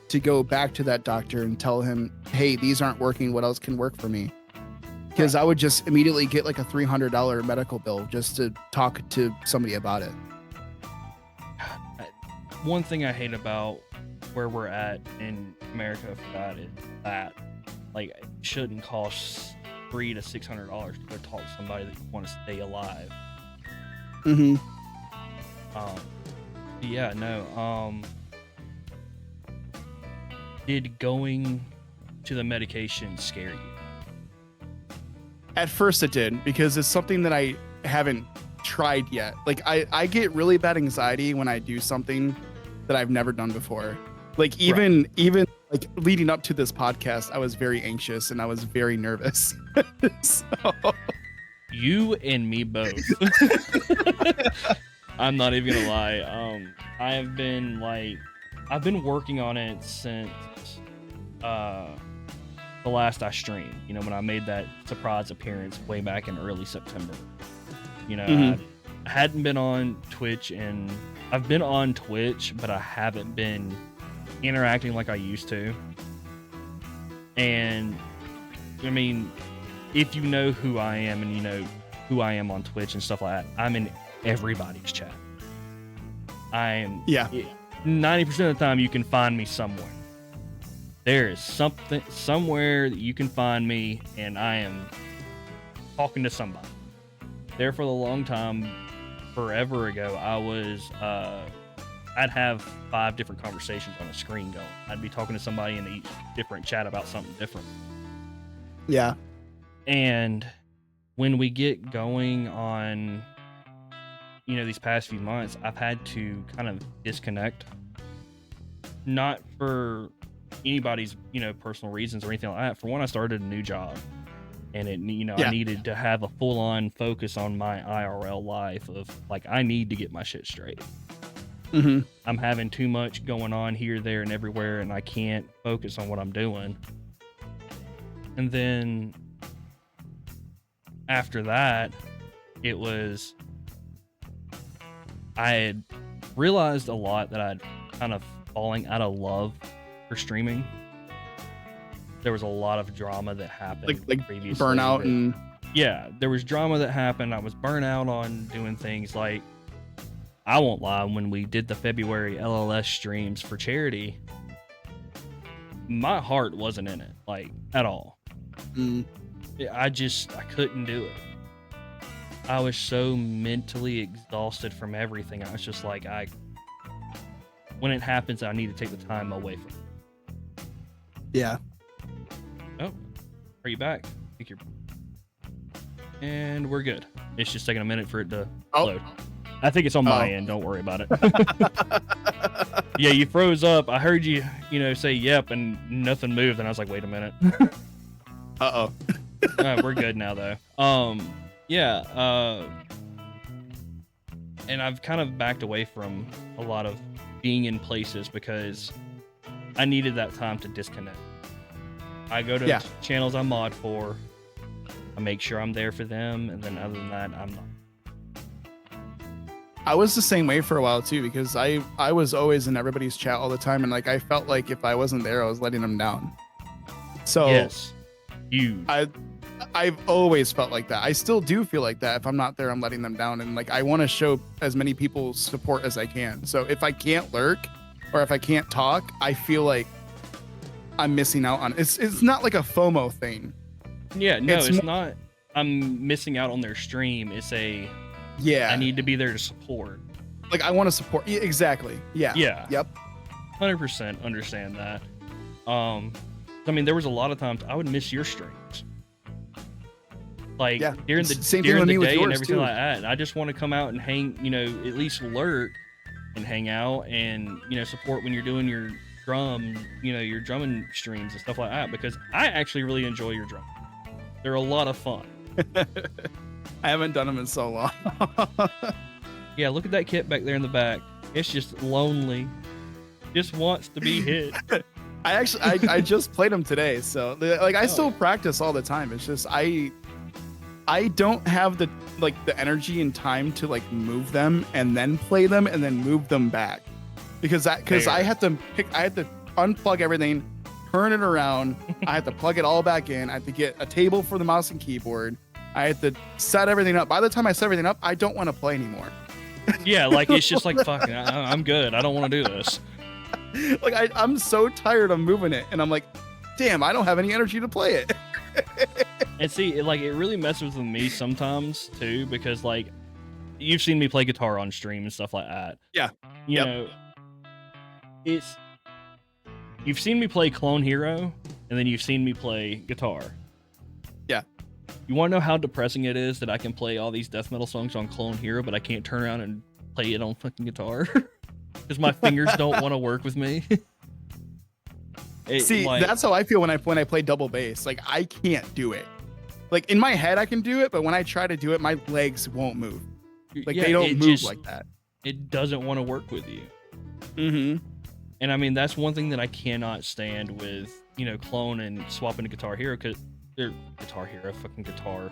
to go back to that doctor and tell him, hey, these aren't working. What else can work for me? Because I would just immediately get like a $300 medical bill just to talk to somebody about it. One thing I hate about where we're at in America for that is that, like, it shouldn't cost $300 to $600 to go talk to somebody that you want to stay alive. Mm-hmm. Yeah, no. Did going to the medication scare you? At first it did, because it's something that I haven't tried yet. Like I get really bad anxiety when I do something that I've never done before. Like even like leading up to this podcast, I was very anxious and I was very nervous. So. You and me both. I'm not even gonna lie. I've been working on it since the last I streamed. When I made that surprise appearance way back in early September. I hadn't been on Twitch, and I've been on Twitch, but I haven't been interacting like I used to. And I mean, if you know who I am and you know who I am on Twitch and stuff like that, I'm in everybody's chat. I am 90% of the time you can find me somewhere. There is something somewhere that you can find me, and I am talking to somebody. There for a long time, forever ago, I'd have 5 different conversations on a screen going. I'd be talking to somebody in each different chat about something different. Yeah. And when we get going on, these past few months, I've had to kind of disconnect. Not for anybody's, personal reasons or anything like that. For one, I started a new job. And I needed to have a full-on focus on my IRL life of, like, I need to get my shit straight. Mm-hmm. I'm having too much going on here, there, and everywhere, and I can't focus on what I'm doing. And then after that, I had realized a lot that I'd kind of falling out of love for streaming. There was a lot of drama that happened like previously. Burnout and there was drama that happened. I was burnt out on doing things like, I won't lie, when we did the February LLS streams for charity, my heart wasn't in it, like, at all. I couldn't do it. I was so mentally exhausted from everything. I was just like, when it happens, I need to take the time away from it. Yeah. Oh, are you back? And we're good. It's just taking a minute for it to load. I think it's on my end. Don't worry about it. Yeah, you froze up. I heard you, say yep, and nothing moved. And I was like, wait a minute. Uh-oh. We're good now, though. And I've kind of backed away from a lot of being in places because I needed that time to disconnect. I go to channels I mod for. I make sure I'm there for them, and then other than that, I'm not. I was the same way for a while too, because I was always in everybody's chat all the time, and like I felt like if I wasn't there, I was letting them down. So yes, huge. I've always felt like that. I still do feel like that. If I'm not there, I'm letting them down. And like, I want to show as many people support as I can. So if I can't lurk or if I can't talk, I feel like I'm missing out on it's not like a FOMO thing. Yeah, no, it's not. I'm missing out on their stream. It's a, yeah, I need to be there to support. Like, I want to support. Yeah, exactly. Yeah. Yeah. Yep. 100% understand that. I mean, there was a lot of times I would miss your streams. Like, yeah, during the same during thing with the me with day and yours, everything too. like that. I just want to come out and hang, you know, at least lurk and hang out and, you know, support when you're doing your drum, you know, your drumming streams and stuff like that, because I actually really enjoy your drum. They're a lot of fun. I haven't done them in so long. Yeah, look at that kit back there in the back. It's just lonely. Just wants to be hit. I just played them today, so like I still practice all the time. It's just I don't have the energy and time to like move them and then play them and then move them back, because I have to unplug everything, turn it around. I have to plug it all back in. I have to get a table for the mouse and keyboard. I have to set everything up. By the time I set everything up, I don't want to play anymore. Yeah, like it's just like, fucking, I'm good. I don't want to do this. Like I'm so tired of moving it, and I'm like, damn, I don't have any energy to play it. And see, it really messes with me sometimes too, because like you've seen me play guitar on stream and stuff like that. Yeah. You know, you've seen me play Clone Hero, and then you've seen me play guitar. Yeah. You want to know how depressing it is that I can play all these death metal songs on Clone Hero, but I can't turn around and play it on fucking guitar because my fingers don't want to work with me. See, that's how I feel when I play double bass. Like, I can't do it. Like, in my head, I can do it, but when I try to do it, my legs won't move. Like, they don't move like that. It doesn't want to work with you. Mm-hmm. And I mean, that's one thing that I cannot stand with, you know, Clone and swapping to Guitar Hero, because they're Guitar Hero, fucking guitar.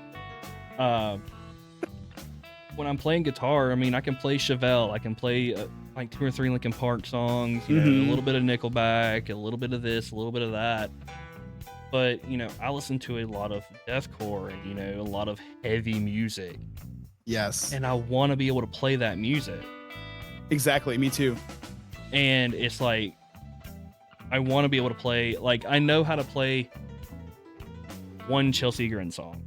When I'm playing guitar, I mean, I can play Chevelle, I can play like 2 or 3 Linkin Park songs, you know, a little bit of Nickelback, a little bit of this, a little bit of that. But, you know, I listen to a lot of deathcore and, you know, a lot of heavy music. Yes. And I want to be able to play that music. Exactly. Me too. And it's like, I want to be able to play, like, I know how to play one Chelsea Grin song.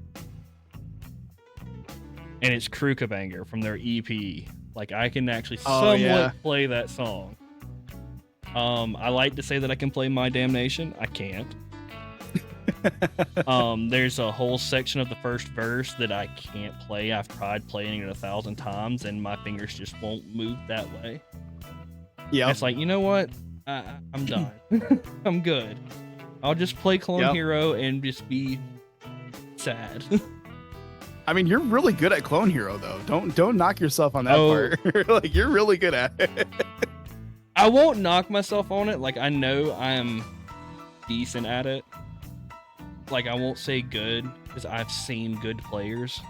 And it's Krukabanger from their EP. Like, I can actually somewhat play that song. I like to say that I can play My Damnation. I can't. There's a whole section of the first verse that I can't play. I've tried playing it 1,000 times and my fingers just won't move that way. Yeah, it's like, you know what? I'm done. I'm good. I'll just play Clone Hero and just be sad. I mean, you're really good at Clone Hero, though. Don't knock yourself on that part. Like, you're really good at it. I won't knock myself on it. Like, I know I'm decent at it. Like, I won't say good, because I've seen good players.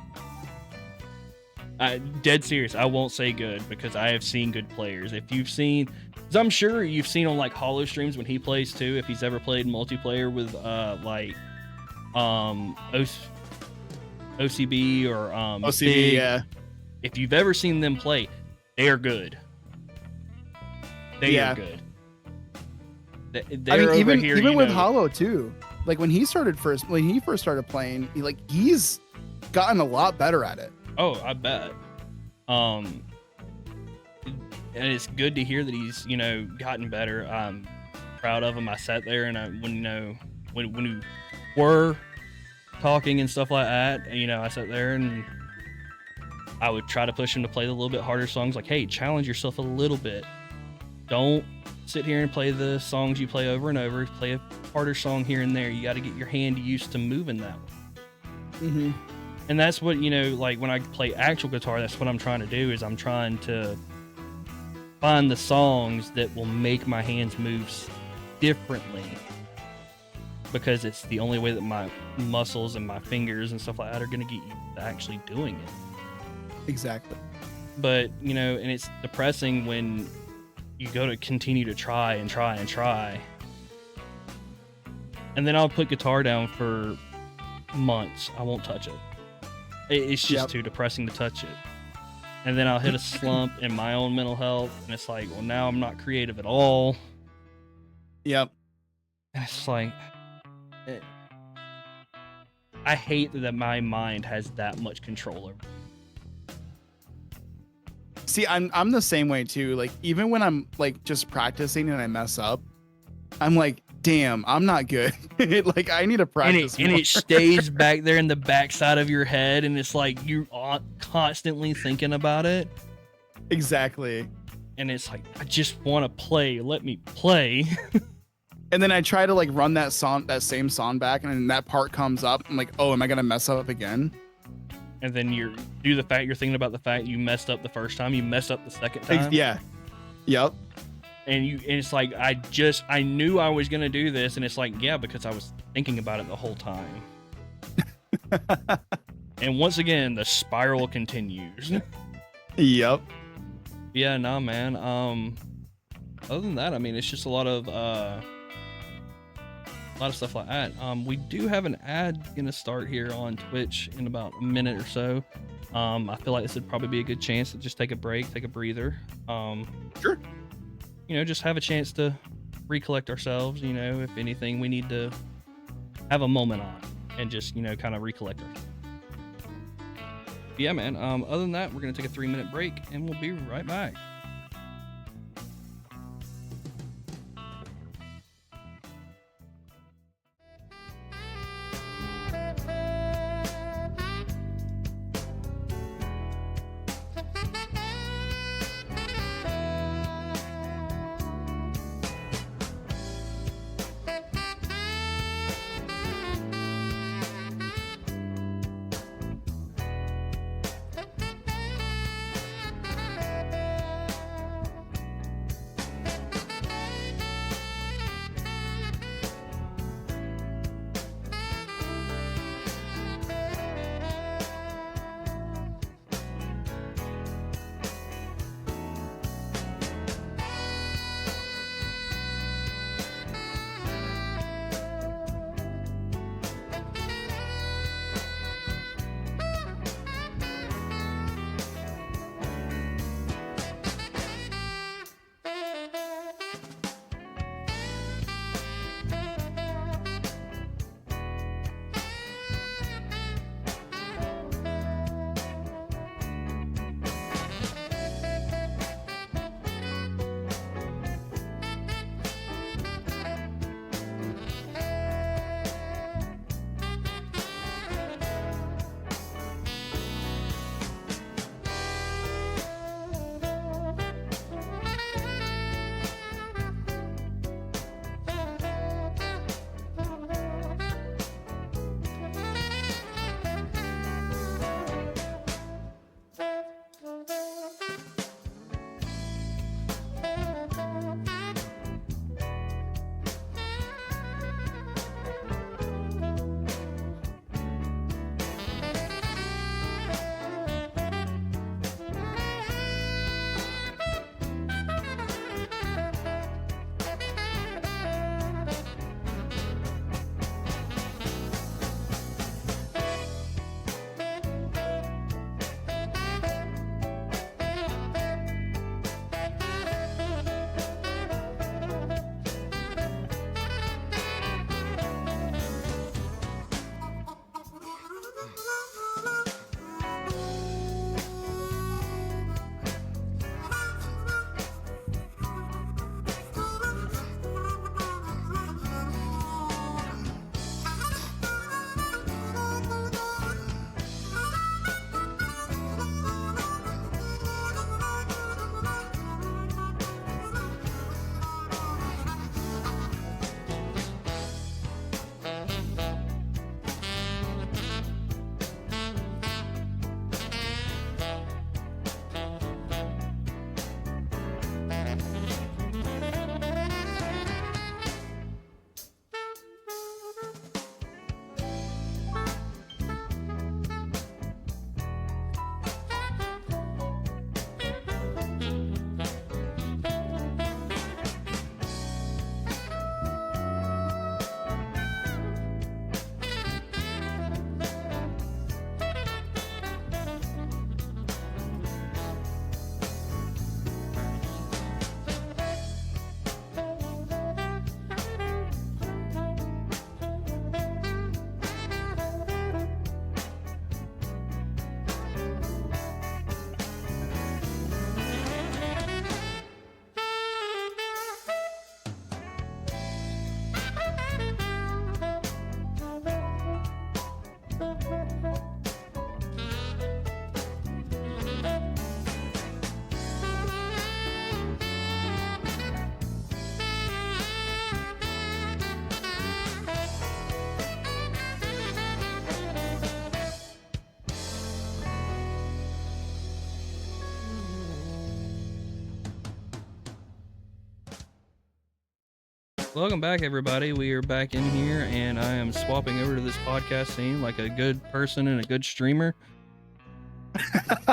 Dead serious, I won't say good, because I have seen good players. If you've seen, because I'm sure you've seen on like Hollow streams when he plays too, if he's ever played multiplayer with OCB or OCB, Big, yeah. If you've ever seen them play, they are good. They are good. They're even with Hollow too. Like, when he first started playing, he's gotten a lot better at it. Oh, I bet. And it's good to hear that he's, you know, gotten better. I'm proud of him. I sat there and when we were talking and stuff like that, you know, I sat there and I would try to push him to play the little bit harder songs. Like, hey, challenge yourself a little bit. Don't sit here and play the songs you play over and over. Play a harder song here and there. You got to get your hand used to moving that way. Mm-hmm. And that's what, you know, like when I play actual guitar, that's what I'm trying to do, is I'm trying to find the songs that will make my hands move differently, because it's the only way that my muscles and my fingers and stuff like that are going to get used to actually doing it. Exactly. But, you know, and it's depressing when you go to continue to try and try and try. And then I'll put guitar down for months, I won't touch it. It's just too depressing to touch it. And then I'll hit a slump in my own mental health, and it's like, well, now I'm not creative at all. Yep. And it's like, I hate that my mind has that much control over it. See, I'm the same way too. Like, even when I'm like just practicing and I mess up, I'm like, damn, I'm not good. Like, I need to practice and it stays back there in the backside of your head, and it's like you are constantly thinking about it. Exactly. And it's like, I just want to play. Let me play. And then I try to like run that same song back, and then that part comes up. I'm like, oh, am I gonna mess up again? And then you're thinking about the fact you messed up the first time, you messed up the second time. Yeah. Yep. And it's like, I knew I was gonna do this, and it's like, yeah, because I was thinking about it the whole time. And once again, the spiral continues. Yep. Yeah, nah, man. Other than that, I mean, it's just a lot of stuff like that. We do have an ad gonna start here on Twitch in about a minute or so. I feel like this would probably be a good chance to just take a break, take a breather. Sure. You know, just have a chance to recollect ourselves. You know, if anything, we need to have a moment on and just, you know, kind of recollect ourselves. Yeah, man. Other than that, we're gonna take a 3-minute break, and we'll be right back. Welcome back, everybody. We are back in here, and I am swapping over to this podcast scene like a good person and a good streamer.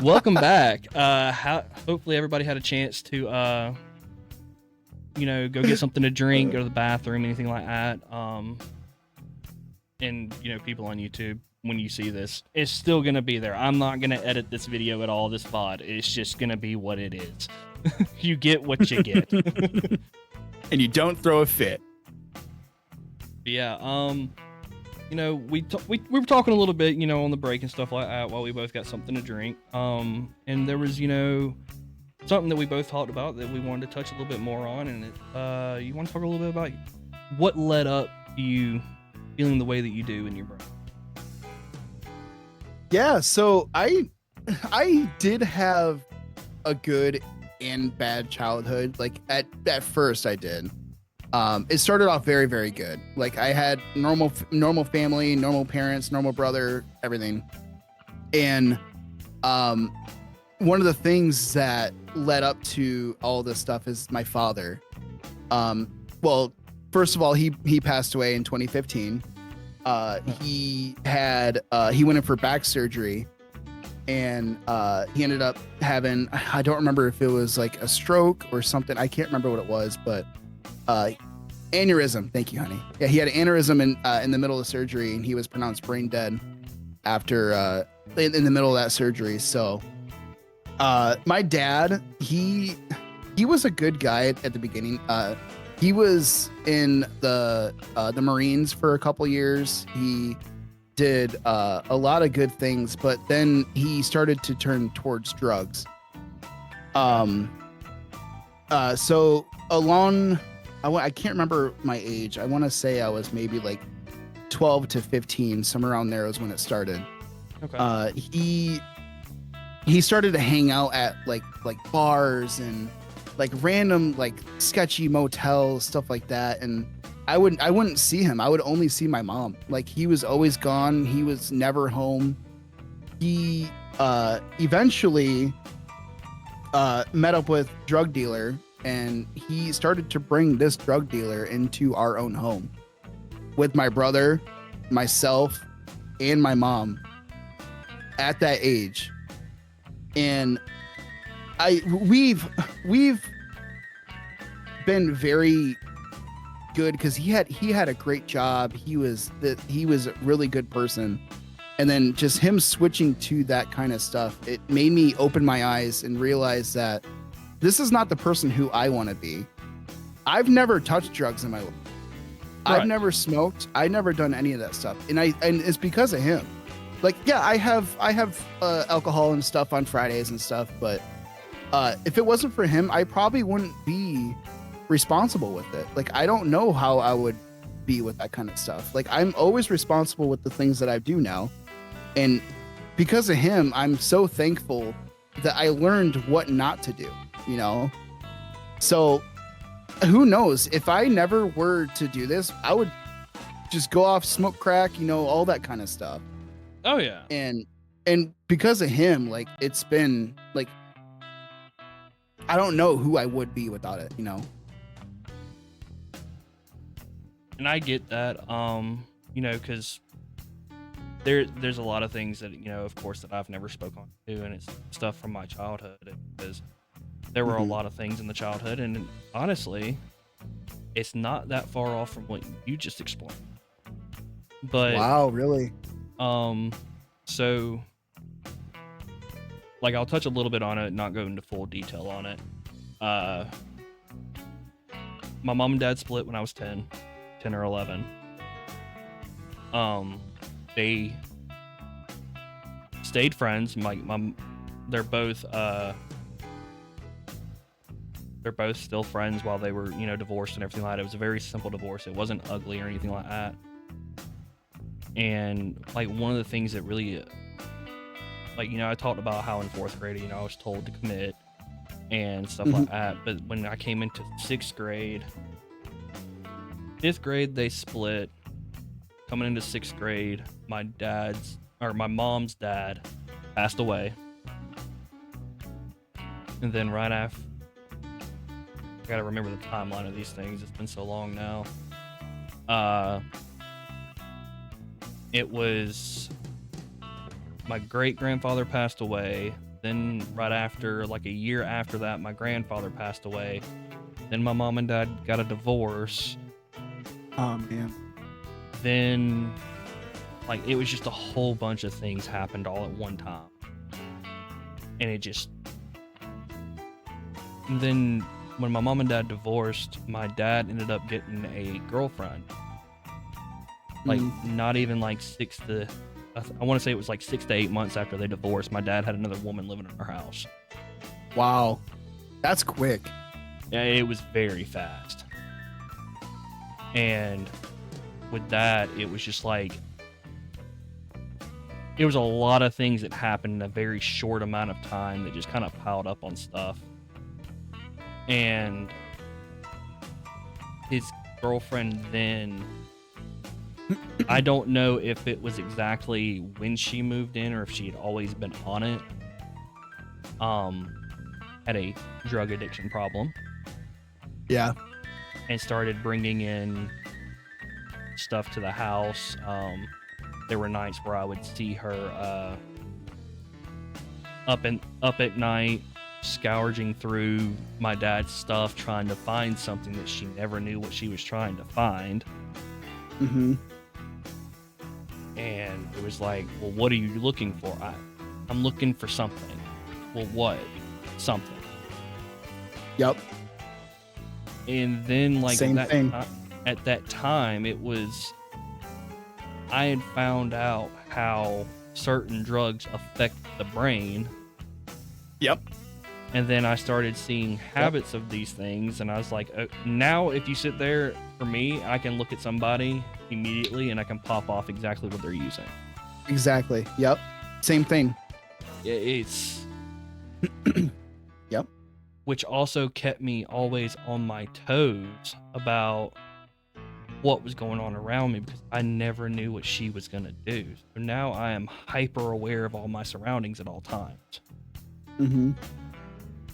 Welcome back. Hopefully everybody had a chance to, go get something to drink, go to the bathroom, anything like that. And people on YouTube, when you see this, it's still gonna be there. I'm not gonna edit this video at all. This VOD, it's just gonna be what it is. You get what you get. And you don't throw a fit. Yeah. We were talking a little bit, on the break and stuff like that while we both got something to drink. And there was, something that we both talked about that we wanted to touch a little bit more on. And you want to talk a little bit about what led up to you feeling the way that you do in your brain? Yeah. So I did have a good and bad childhood. Like at first I did. It started off very, very good. Like I had normal family, normal parents, normal brother, everything. And one of the things that led up to all this stuff is my father. Well, first of all, he passed away in 2015. He went in for back surgery, and he ended up having, I don't remember if it was like a stroke or something. I can't remember what it was, but aneurysm. Thank you, honey. Yeah, he had an aneurysm in the middle of surgery, and he was pronounced brain dead after in the middle of that surgery. So my dad, he was a good guy at the beginning. He was in the Marines for a couple years. He did a lot of good things, but then he started to turn towards drugs. So along, I can't remember my age. I want to say I was maybe like 12 to 15, somewhere around there was when it started. Okay. He started to hang out at like bars and like random like sketchy motels, stuff like that. And I wouldn't see him. I would only see my mom. Like he was always gone. He was never home. He eventually met up with drug dealer, and he started to bring this drug dealer into our own home with my brother, myself, and my mom at that age. And we've been very good because he had a great job. He was a really good person. And then just him switching to that kind of stuff, it made me open my eyes and realize that this is not the person who I want to be. I've never touched drugs in my life. Right. I've never smoked. I've never done any of that stuff. And it's because of him. Like, yeah, I have alcohol and stuff on Fridays and stuff, but if it wasn't for him, I probably wouldn't be responsible with it. Like, I don't know how I would be with that kind of stuff. Like, I'm always responsible with the things that I do now. And because of him, I'm so thankful that I learned what not to do, So who knows? If I never were to do this, I would just go off, smoke crack, all that kind of stuff. Oh yeah. And because of him, like, it's been like, I don't know who I would be without it, And I get that, because there's a lot of things that, of course, that I've never spoken on to, and it's stuff from my childhood, because there were a lot of things in the childhood, and honestly, it's not that far off from what you just explained. But wow, really? So, like, I'll touch a little bit on it, not go into full detail on it. My mom and dad split when I was 10 or 11. They stayed friends. They're both still friends while they were, divorced and everything like that. It was a very simple divorce. It wasn't ugly or anything like that. And like one of the things that really, I talked about how in 4th grade, I was told to commit and stuff like that. But when I came into 6th grade, 5th grade, they split. Coming into 6th grade, my mom's dad passed away. And then right after I gotta remember the timeline of these things. It's been so long now. It was my great grandfather passed away. Then right after, like a year after that, my grandfather passed away. Then my mom and dad got a divorce. Oh man. Then, like, it was just a whole bunch of things happened all at one time. And it just... And then when my mom and dad divorced, my dad ended up getting a girlfriend. Like, not even like I want to say it was like 6 to 8 months after they divorced, my dad had another woman living in our house. Wow. That's quick. Yeah, it was very fast. And with that, it was just like, it was a lot of things that happened in a very short amount of time that just kind of piled up on stuff. And his girlfriend then, I don't know if it was exactly when she moved in or if she had always been on it, had a drug addiction problem. Yeah. And started bringing in stuff to the house. There were nights where I would see her up at night, scourging through my dad's stuff, trying to find something that she never knew what she was trying to find. And it was like, well, what are you looking for? I'm looking for something. Well, what? Something. Yep. And then, like, Same thing. At that time, it was, I had found out how certain drugs affect the brain. Yep. And then I started seeing habits of these things, and I was like, now if you sit there, for me, I can look at somebody immediately and I can pop off exactly what they're using. Exactly. Yep. Same thing. It's... Yep. Which also kept me always on my toes about what was going on around me, because I never knew what she was going to do. So now I am hyper aware of all my surroundings at all times.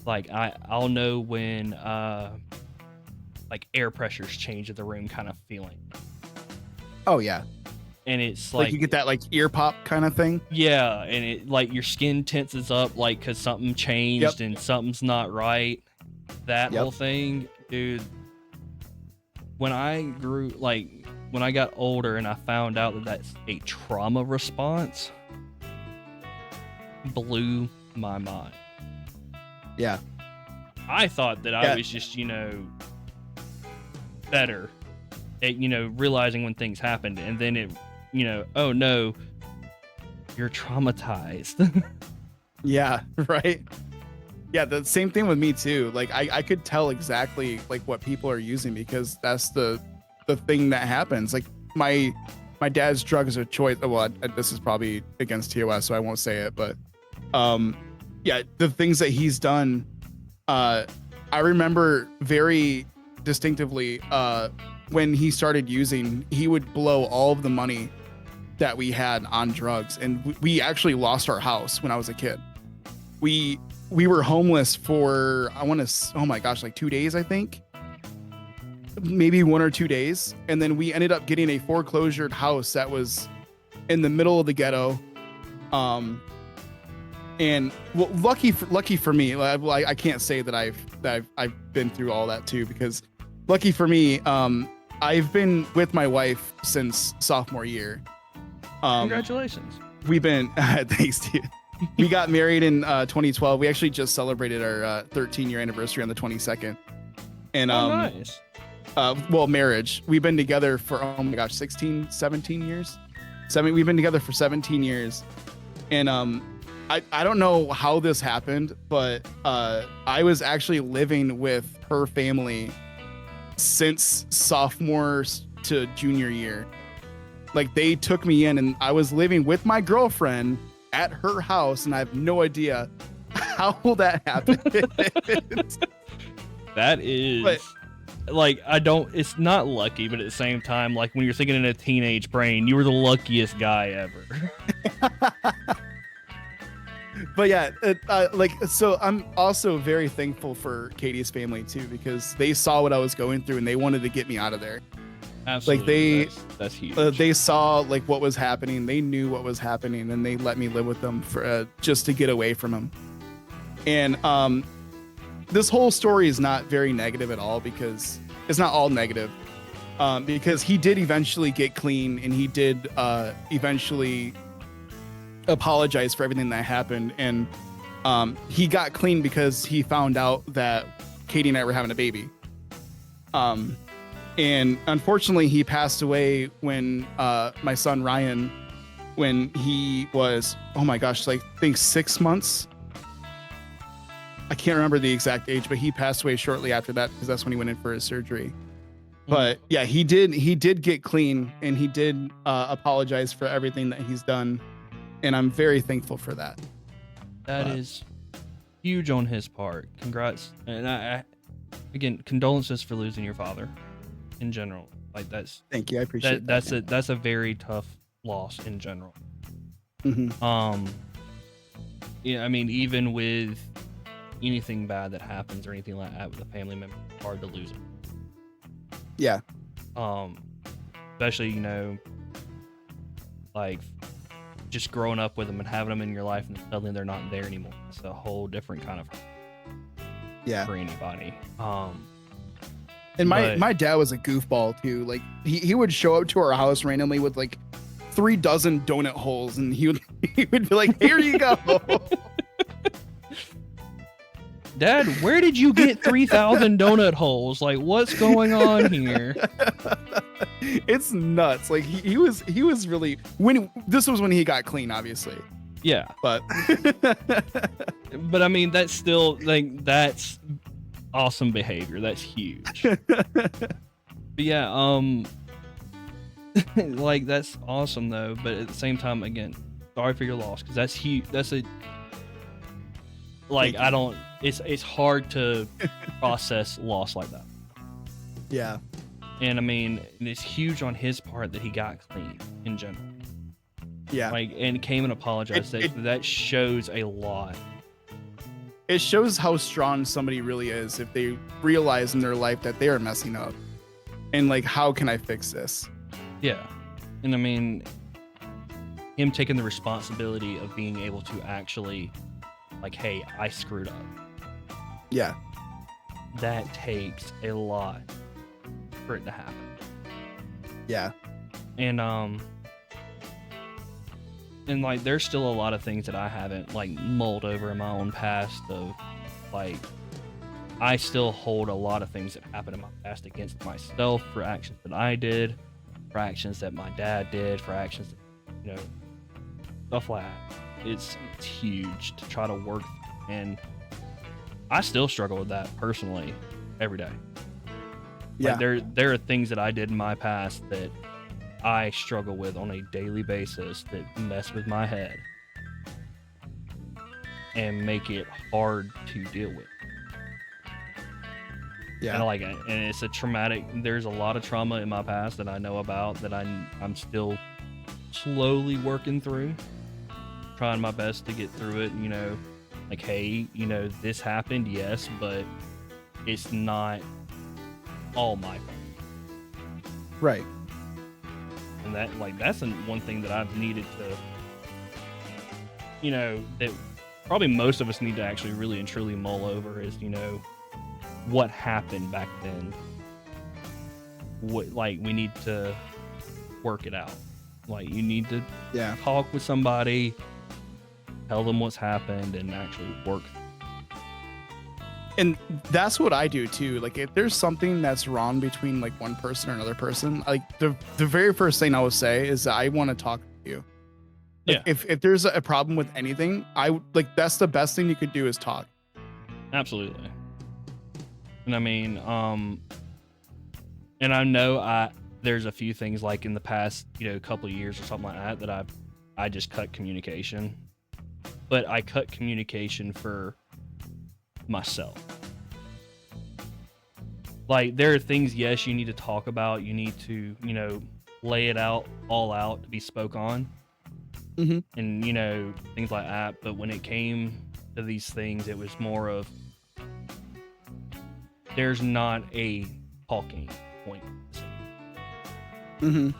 Like, I'll know when like air pressures change in the room kind of feeling. Oh yeah. And it's like you get that like ear pop kind of thing. Yeah, and it like your skin tenses up like because something changed and something's not right. That whole thing, dude. When I when I got older and I found out that that's a trauma response, blew my mind. Yeah. I thought that I was just, better at, realizing when things happened, and then it, oh no, you're traumatized. Yeah, right. Yeah, the same thing with me too. Like I could tell exactly like what people are using, because that's the thing that happens. Like my dad's drugs of choice. Well, this is probably against TOS, so I won't say it, but yeah, the things that he's done, I remember very distinctively when he started using, he would blow all of the money that we had on drugs, and we actually lost our house when I was a kid. We were homeless for, oh my gosh, like 2 days, I think. Maybe 1 or 2 days. And then we ended up getting a foreclosured house that was in the middle of the ghetto. And well, lucky for me, I can't say that I've been through all that too, because lucky for me, I've been with my wife since sophomore year. Congratulations. We've been, thanks to you. We got married in 2012. We actually just celebrated our 13-year anniversary on the 22nd. And nice. Well, marriage. We've been together for, oh my gosh, 17 years. We've been together for 17 years. And I don't know how this happened, but I was actually living with her family since sophomore to junior year. Like, they took me in, and I was living with my girlfriend at her house, and I have no idea how that happened. That is, it's not lucky, but at the same time, like, when you're thinking in a teenage brain, you were the luckiest guy ever. But yeah, so I'm also very thankful for Katie's family too, because they saw what I was going through and they wanted to get me out of there. Absolutely. That's huge. They saw like what was happening. They knew what was happening, and they let me live with them for just to get away from him. And this whole story is not very negative at all, because it's not all negative. Because he did eventually get clean, and he did eventually apologize for everything that happened. And he got clean because he found out that Katie and I were having a baby. And unfortunately, he passed away when my son Ryan, when he was, oh my gosh, like I think 6 months. I can't remember the exact age, but he passed away shortly after that, because that's when he went in for his surgery. But yeah, he did get clean, and he did apologize for everything that he's done, and I'm very thankful for that. That is huge on his part. Congrats, and I again, condolences for losing your father. In general, like that's. Thank you, I appreciate that. That's a very tough loss in general. Mm-hmm. Yeah, I mean, even with anything bad that happens or anything like that with a family member, it's hard to lose it. Yeah. Especially, like just growing up with them and having them in your life, and suddenly they're not there anymore. It's a whole different kind of for anybody. And my dad was a goofball too. Like he would show up to our house randomly with like 3 dozen donut holes, and he would be like, "Here you go." Dad, where did you get 3,000 donut holes? Like, what's going on here? It's nuts. Like he was really, this was when he got clean, obviously. Yeah. But I mean, that's still like, that's awesome behavior. That's huge. But yeah, like that's awesome though. But at the same time, again, sorry for your loss, because that's huge. That's a, like, I don't, it's hard to process loss like that. Yeah. And I mean, it's huge on his part that he got clean in general. Yeah. Like, and came and apologized. That shows a lot. It shows how strong somebody really is if they realize in their life that they are messing up. And like, how can I fix this? Yeah. And I mean, him taking the responsibility of being able to actually, like, hey, I screwed up. Yeah. That takes a lot for it to happen. Yeah. And like, there's still a lot of things that I haven't like mulled over in my own past of, like, I still hold a lot of things that happened in my past against myself for actions that I did, for actions that my dad did, for actions that, stuff like that. It's huge to try to work, and I still struggle with that personally every day. Yeah. Like, there are things that I did in my past that I struggle with on a daily basis that mess with my head and make it hard to deal with. Yeah. And it's a traumatic, there's a lot of trauma in my past that I know about that I'm still slowly working through, trying my best to get through it. Like, hey, this happened, yes, but it's not all my fault. Right. And that, like, that's one thing that I've needed to, that probably most of us need to actually really and truly mull over is, what happened back then. Like, we need to work it out. Like, you need to talk with somebody, tell them what's happened, and actually work. And that's what I do too. Like, if there's something that's wrong between like one person or another person, like the very first thing I will say is that I want to talk to you. Like, yeah. If there's a problem with anything, that's the best thing you could do is talk. Absolutely. And I mean, and I know there's a few things like in the past, couple of years or something like that I just cut communication, but I cut communication for myself. Like, there are things, yes, you need to talk about, you need to, lay it out all out to be spoke on. Mm-hmm. and things like that. But when it came to these things, it was more of there's not a talking point. Mm-hmm.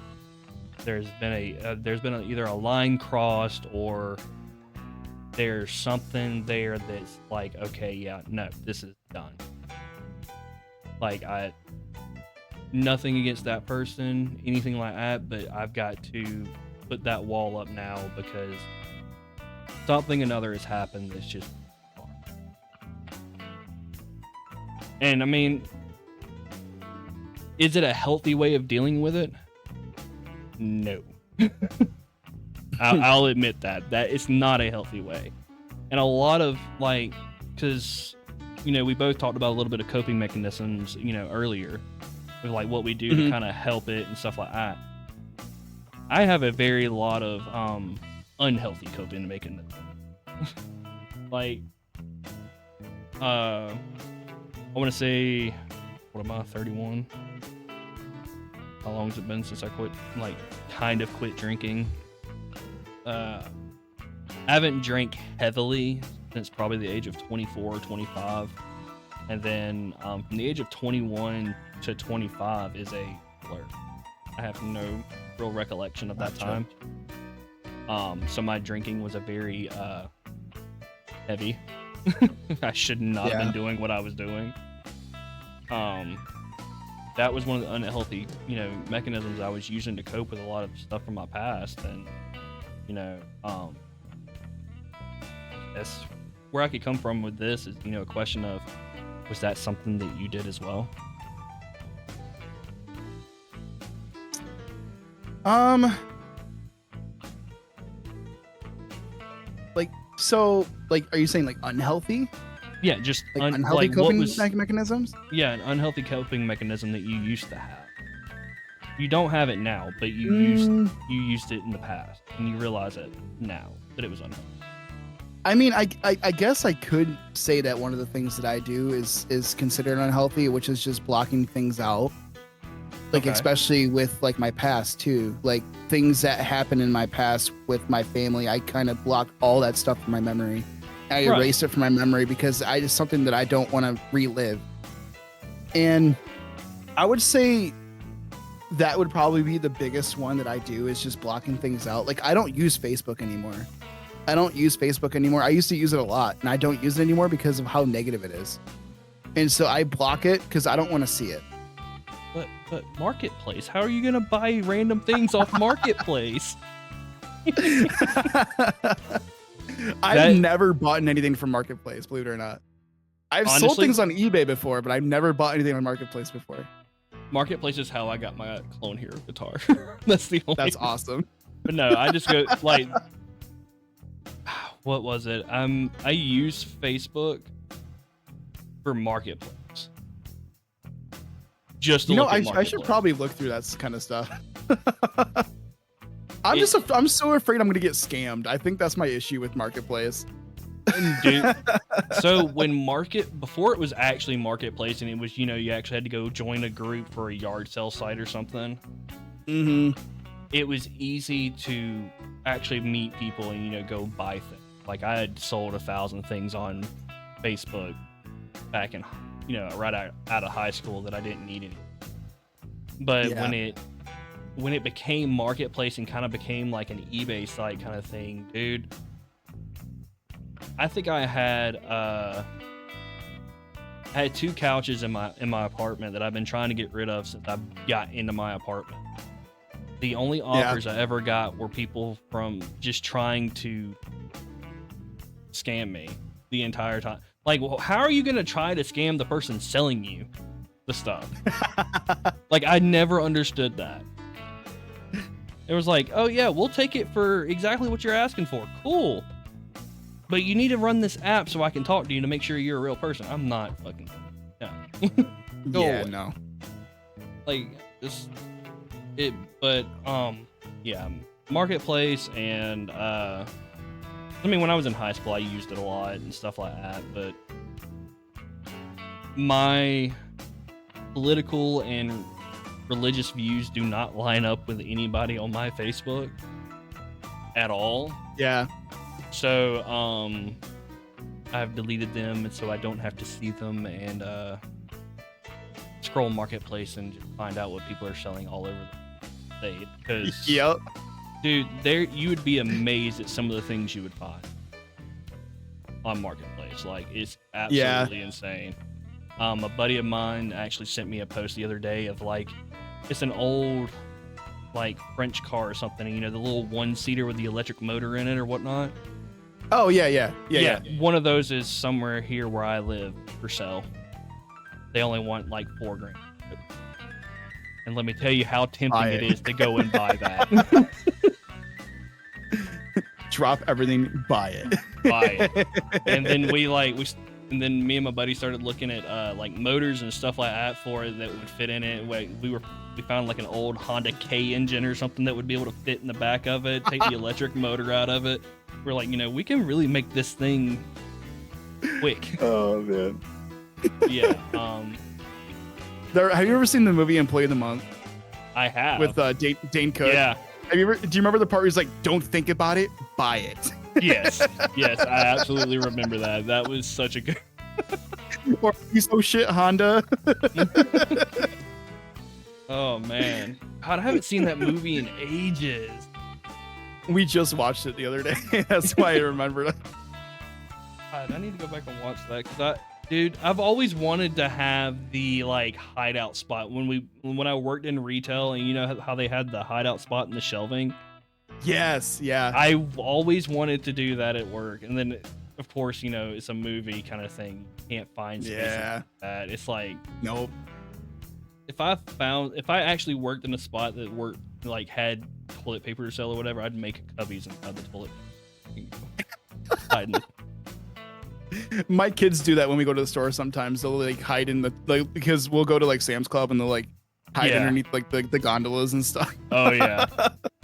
There's been either a line crossed, or there's something there that's like, okay, yeah, no, this is done. Like, nothing against that person, anything like that, but I've got to put that wall up now because something another has happened that's just wrong. And I mean, is it a healthy way of dealing with it? No. I'll admit that it's not a healthy way. And a lot of, like, because we both talked about a little bit of coping mechanisms earlier, with like what we do to kind of help it and stuff like that. I have a very lot of unhealthy coping mechanisms. Like, I want to say, what am I, 31? How long has it been since I kind of quit drinking? I haven't drank heavily since probably the age of 24 or 25. And then from the age of 21 to 25 is a blur. I have no real recollection of that time. So my drinking was a very heavy. I should not have been doing what I was doing. That was one of the unhealthy, mechanisms I was using to cope with a lot of stuff from my past. And, that's where I could come from with this is, a question of, was that something that you did as well? Are you saying like unhealthy? Yeah, just like unhealthy coping mechanisms? Yeah, an unhealthy coping mechanism that you used to have. You don't have it now, but you used it in the past, and you realize it now that it was unhealthy. I mean, I guess I could say that one of the things that I do is considered unhealthy, which is just blocking things out. Like, especially with like my past too, like things that happen in my past with my family, I kind of block all that stuff from my memory. I erase it from my memory because it's something that I don't want to relive. And I would say that would probably be the biggest one that I do is just blocking things out. Like, I don't use Facebook anymore. I used to use it a lot, and I don't use it anymore because of how negative it is. And so I block it because I don't want to see it. But Marketplace, how are you going to buy random things off Marketplace? I've never bought anything from Marketplace, believe it or not. I've sold things on eBay before, but I've never bought anything on Marketplace before. Marketplace is how I got my Clone Hero guitar. That's the only. That's awesome. But no, I just go like, what was it? I use Facebook for Marketplace. Just to I should probably look through that kind of stuff. I'm so afraid I'm gonna get scammed. I think that's my issue with Marketplace. Dude, so before it was actually Marketplace, and it was you actually had to go join a group for a yard sale site or something. It was easy to actually meet people and go buy things. Like, I had sold 1,000 things on Facebook back in right out of high school that I didn't need any. But when it became Marketplace and kind of became like an eBay site kind of thing, dude, I think I had 2 couches in my apartment that I've been trying to get rid of since I got into my apartment. The only offers I ever got were people from just trying to scam me the entire time. Like, well, how are you going to try to scam the person selling you the stuff? Like, I never understood that. It was like, oh yeah, we'll take it for exactly what you're asking for. Cool. But you need to run this app so I can talk to you to make sure you're a real person. I'm not fucking... No. No. Like, Marketplace and, when I was in high school, I used it a lot and stuff like that, but my political and religious views do not line up with anybody on my Facebook. at all. Yeah. So I've deleted them, and so I don't have to see them and scroll marketplace and just find out what people are selling all over the state. Because Yep. dude, you would be amazed at some of the things you would find on marketplace. Like, it's absolutely insane. A buddy of mine actually sent me a post the other day of like, it's an old like French car or something, you know, the little one-seater with the electric motor in it or whatnot. Oh yeah. One of those is somewhere here where I live for sale. They only want like $4,000. And let me tell you how tempting it is to go and buy that. Drop everything, buy it. Buy it. And then and then me and my buddy started looking at like motors and stuff like that for it that would fit in it. We found like an old Honda K engine or something that would be able to fit in the back of it, take the electric motor out of it. We're like, you know, we can really make this thing quick. Oh man. Yeah. Have you ever seen the movie Employee of the Month? I have. With Dane Cook. Yeah. Do you remember the part where he's like, "Don't think about it, buy it." Yes, I absolutely remember that. That was such a good. Or piece of shit Honda. Oh man, God, I haven't seen that movie in ages. We just watched it the other day. That's why I remember it. God, I need to go back and watch that because I've always wanted to have the like hideout spot when I worked in retail, and you know how they had the hideout spot in the shelving. Yes, yeah. I've always wanted to do that at work, and then of course, you know, it's a movie kind of thing. You can't find space like that. It's like, nope. If I actually worked in a spot that had toilet paper to sell or whatever, I'd make cubbies and have the toilet paper. My kids do that when we go to the store sometimes. They'll like hide in because we'll go to like Sam's Club and they'll like hide underneath like the gondolas and stuff. Oh yeah.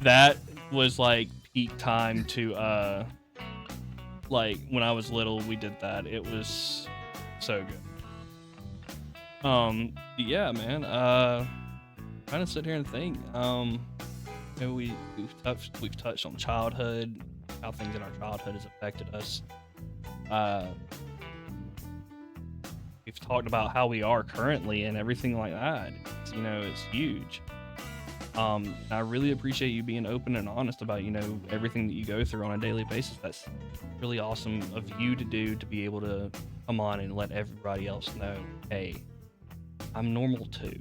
That was like peak time to like when I was little, we did that. It was so good. Yeah, man. Trying to sit here and think. You know, we've touched on childhood, how things in our childhood has affected us. We've talked about how we are currently and everything like that. You know, it's huge. I really appreciate you being open and honest about, you know, everything that you go through on a daily basis. That's really awesome of you to do, to be able to come on and let everybody else know, hey, I'm normal too.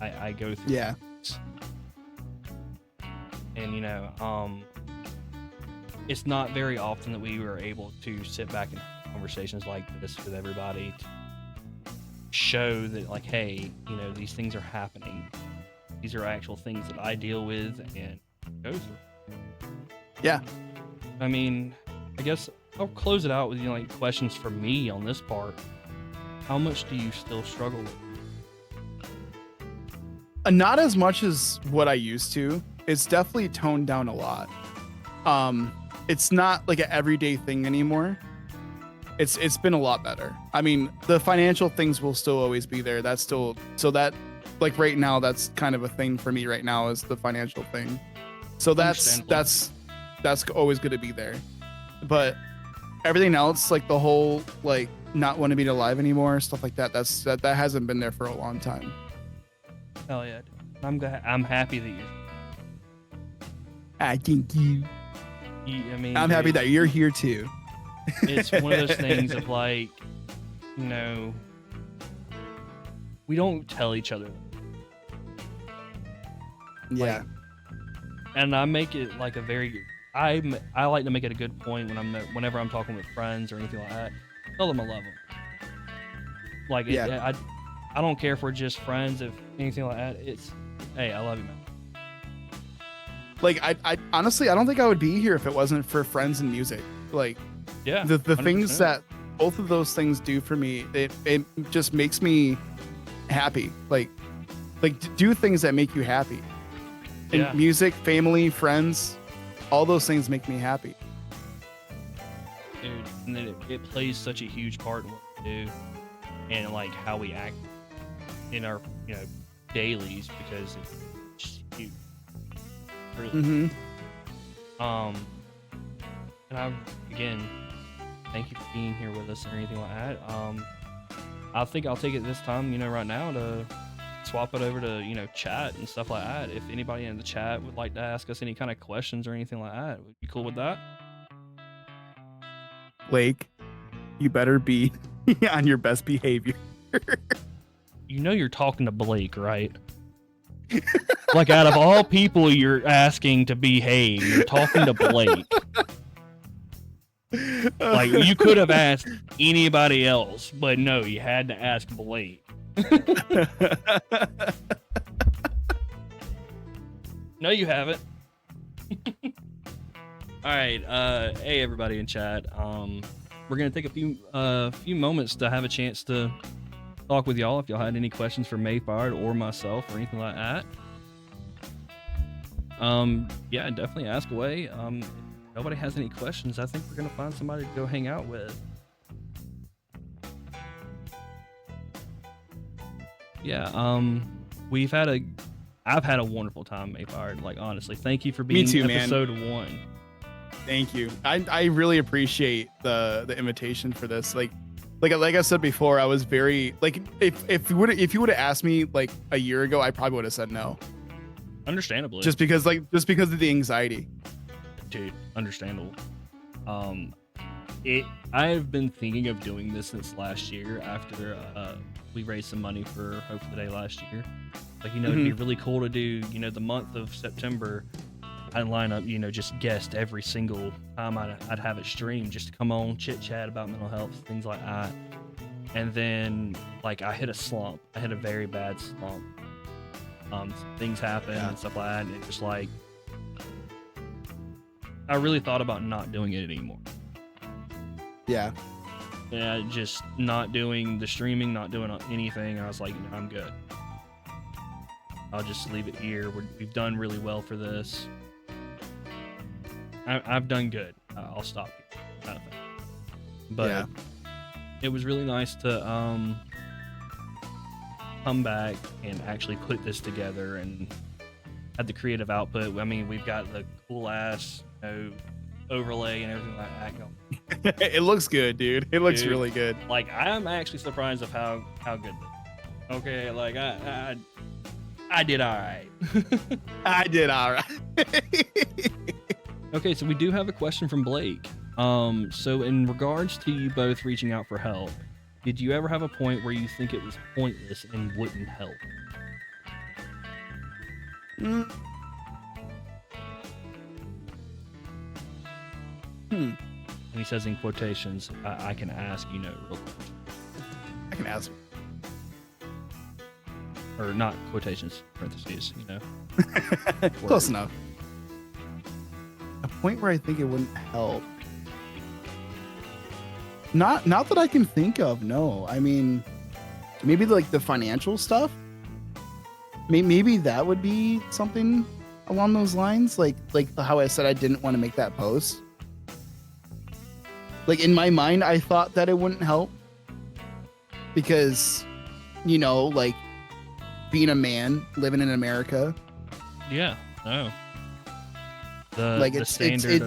I go through things. And you know, it's not very often that we were able to sit back and have conversations like this with everybody to show that, like, hey, you know, these things are happening. These are actual things that I deal with and go through. Yeah. I mean, I guess I'll close it out with, you know, like questions for me on this part. How much do you still struggle with? Not as much as what I used to. It's definitely toned down a lot. It's not like an everyday thing anymore. It's been a lot better. I mean, the financial things will still always be there. That's still, so that, like right now, that's kind of a thing for me right now, is the financial thing. So that's always going to be there. But everything else, like the whole like not wanting to be alive anymore, stuff like that, that hasn't been there for a long time. Hell yeah, dude. I'm happy that you're. I think I mean, I'm happy that you're here too. It's one of those things of like, you know, we don't tell each other. Yeah. Like, and I make it like I like to make it a good point whenever I'm talking with friends or anything like that. Tell them I love them. Like, I don't care if we're just friends, if anything like that. It's, hey, I love you, man. Like, I honestly, I don't think I would be here if it wasn't for friends and music. Like, yeah, the things that both of those things do for me, it just makes me happy. Like do things that make you happy. And music, family, friends, all those things make me happy. Dude, and then it plays such a huge part in what we do and like how we act in our, you know, dailies, because it's just huge. Really. Mm-hmm. Um, and again, thank you for being here with us or anything like that. I think I'll take it this time, right now to swap it over to, chat and stuff like that. If anybody in the chat would like to ask us any kind of questions or anything like that, would you cool with that? Blake, you better be on your best behavior. You're talking to Blake, right? Like, out of all people you're asking to behave, you're talking to Blake. Like, you could have asked anybody else, but no, you had to ask Blake. No, you haven't. All right, hey everybody in chat. We're gonna take a few moments to have a chance to talk with y'all. If y'all had any questions for Mayfired or myself or anything like that, yeah, definitely ask away. If nobody has any questions, I think we're gonna find somebody to go hang out with. Yeah, I've had a wonderful time, Mayfired. Like, honestly, thank you for being Me too, episode man. 1. Thank you. I really appreciate the invitation for this. Like I said before, I was very like, if you would have asked me like a year ago, I probably would have said no. Understandably. Just because of the anxiety. Dude, understandable. I've been thinking of doing this since last year after we raised some money for Hope for the Day last year. Like, it'd be really cool to do, the month of September, I'd line up, just guest every single time I'd have it streamed, just to come on, chit chat about mental health, things like that. And then, like, I hit a slump. I hit a very bad slump. Things happen and stuff like that, and it just like, I really thought about not doing it anymore. Yeah. Yeah, just not doing the streaming, not doing anything. I was like, I'm good. I'll just leave it here. We've done really well for this. I've done good. I'll stop here, kind of thing. But it was really nice to come back and actually put this together and had the creative output. I mean, we've got the cool ass overlay and everything like that going. It looks good, dude. It looks really good. Like, I'm actually surprised of how good this is. Okay, like I did all right. I did all right. Okay, so we do have a question from Blake. So in regards to you both reaching out for help, did you ever have a point where you think it was pointless and wouldn't help? And he says in quotations, I can ask, real quick. I can ask. Or not quotations, parentheses, Close enough. A point where I think it wouldn't help. Not that I can think of, no. I mean, maybe like the financial stuff. Maybe that would be something along those lines. Like how I said I didn't want to make that post. Like, in my mind, I thought that it wouldn't help. Because, like, being a man, living in America. Yeah, no. It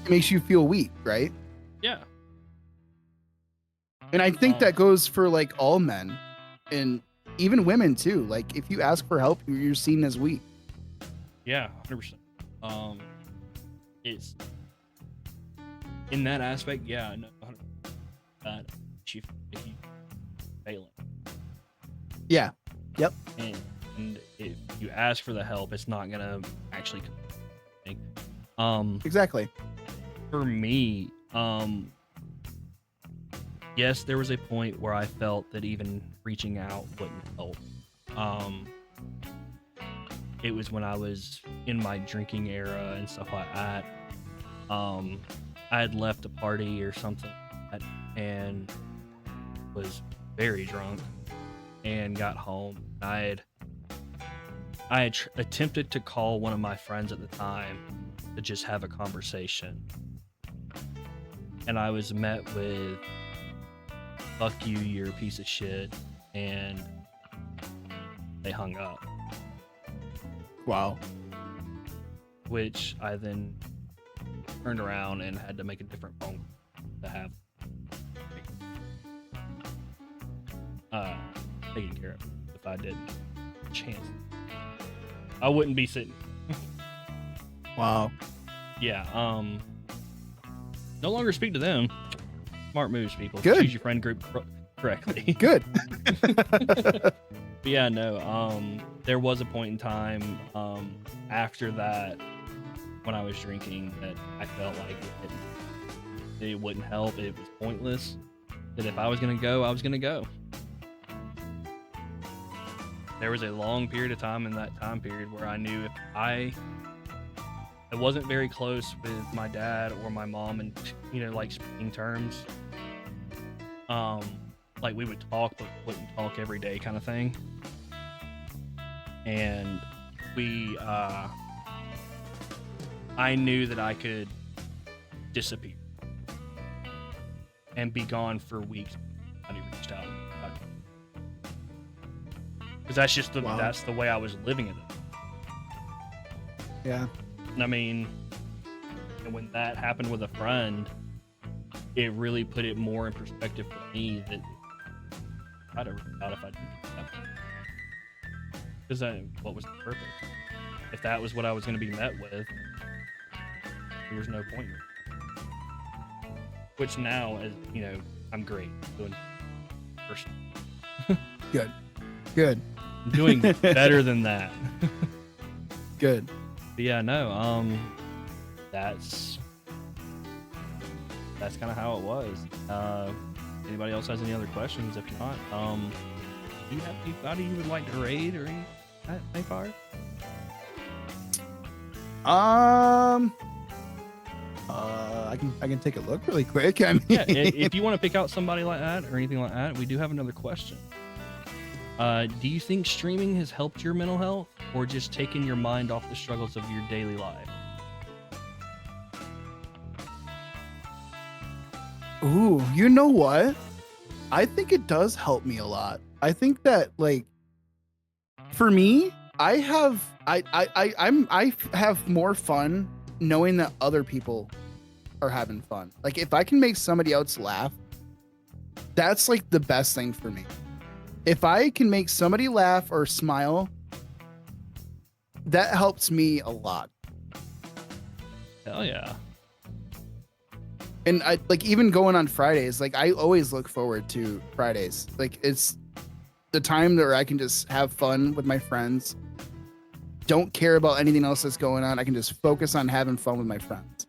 makes you feel weak, right? Yeah. And I think that goes for like all men and even women too. Like, if you ask for help, you're seen as weak. Yeah, 100%. It's in that aspect, yeah, no, 100%. If you failing. Yeah. Yep. And if you ask for the help, it's not gonna actually exactly. For me, yes, there was a point where I felt that even reaching out wouldn't help. It was when I was in my drinking era and stuff like that. I had left a party or something and was very drunk and got home. I had attempted to call one of my friends at the time to just have a conversation, and I was met with "fuck you, you're a piece of shit," and they hung up. Wow. Which I then turned around and had to make a different phone to have taken care of. If I didn't, chance I wouldn't be sitting. Wow. Yeah. No longer speak to them. Smart moves, people. Good. Choose your friend group correctly. Good. But yeah, no. There was a point in time after that when I was drinking that I felt like it wouldn't help. It was pointless. That if I was gonna go, I was gonna go. There was a long period of time in that time period where I knew if I wasn't very close with my dad or my mom, and like speaking terms. Like we would talk, but wouldn't talk every day, kind of thing. And I knew that I could disappear and be gone for weeks. Nobody reached out, because that's just that's the way I was living it. Yeah. I mean, and when that happened with a friend, it really put it more in perspective for me that I'd have reached out if I didn't do that. Because what was the purpose? If that was what I was going to be met with, there was no point. Which now, as I'm great doing personal. Good. I'm doing better than that. Good. But yeah, no, that's kind of how it was. Anybody else has any other questions? If not, do you have anybody you would like to raid or any Mayfired? I can take a look really quick. I mean, Yeah, if you want to pick out somebody like that or anything like that, we do have another question. Do you think streaming has helped your mental health, or just taken your mind off the struggles of your daily life? Ooh, you know what? I think it does help me a lot. I think that, like, for me, I have more fun knowing that other people are having fun. Like, if I can make somebody else laugh, that's like the best thing for me. If I can make somebody laugh or smile, that helps me a lot. Hell yeah. And I like, even going on Fridays, like I always look forward to Fridays. Like, it's the time where I can just have fun with my friends. Don't care about anything else that's going on. I can just focus on having fun with my friends.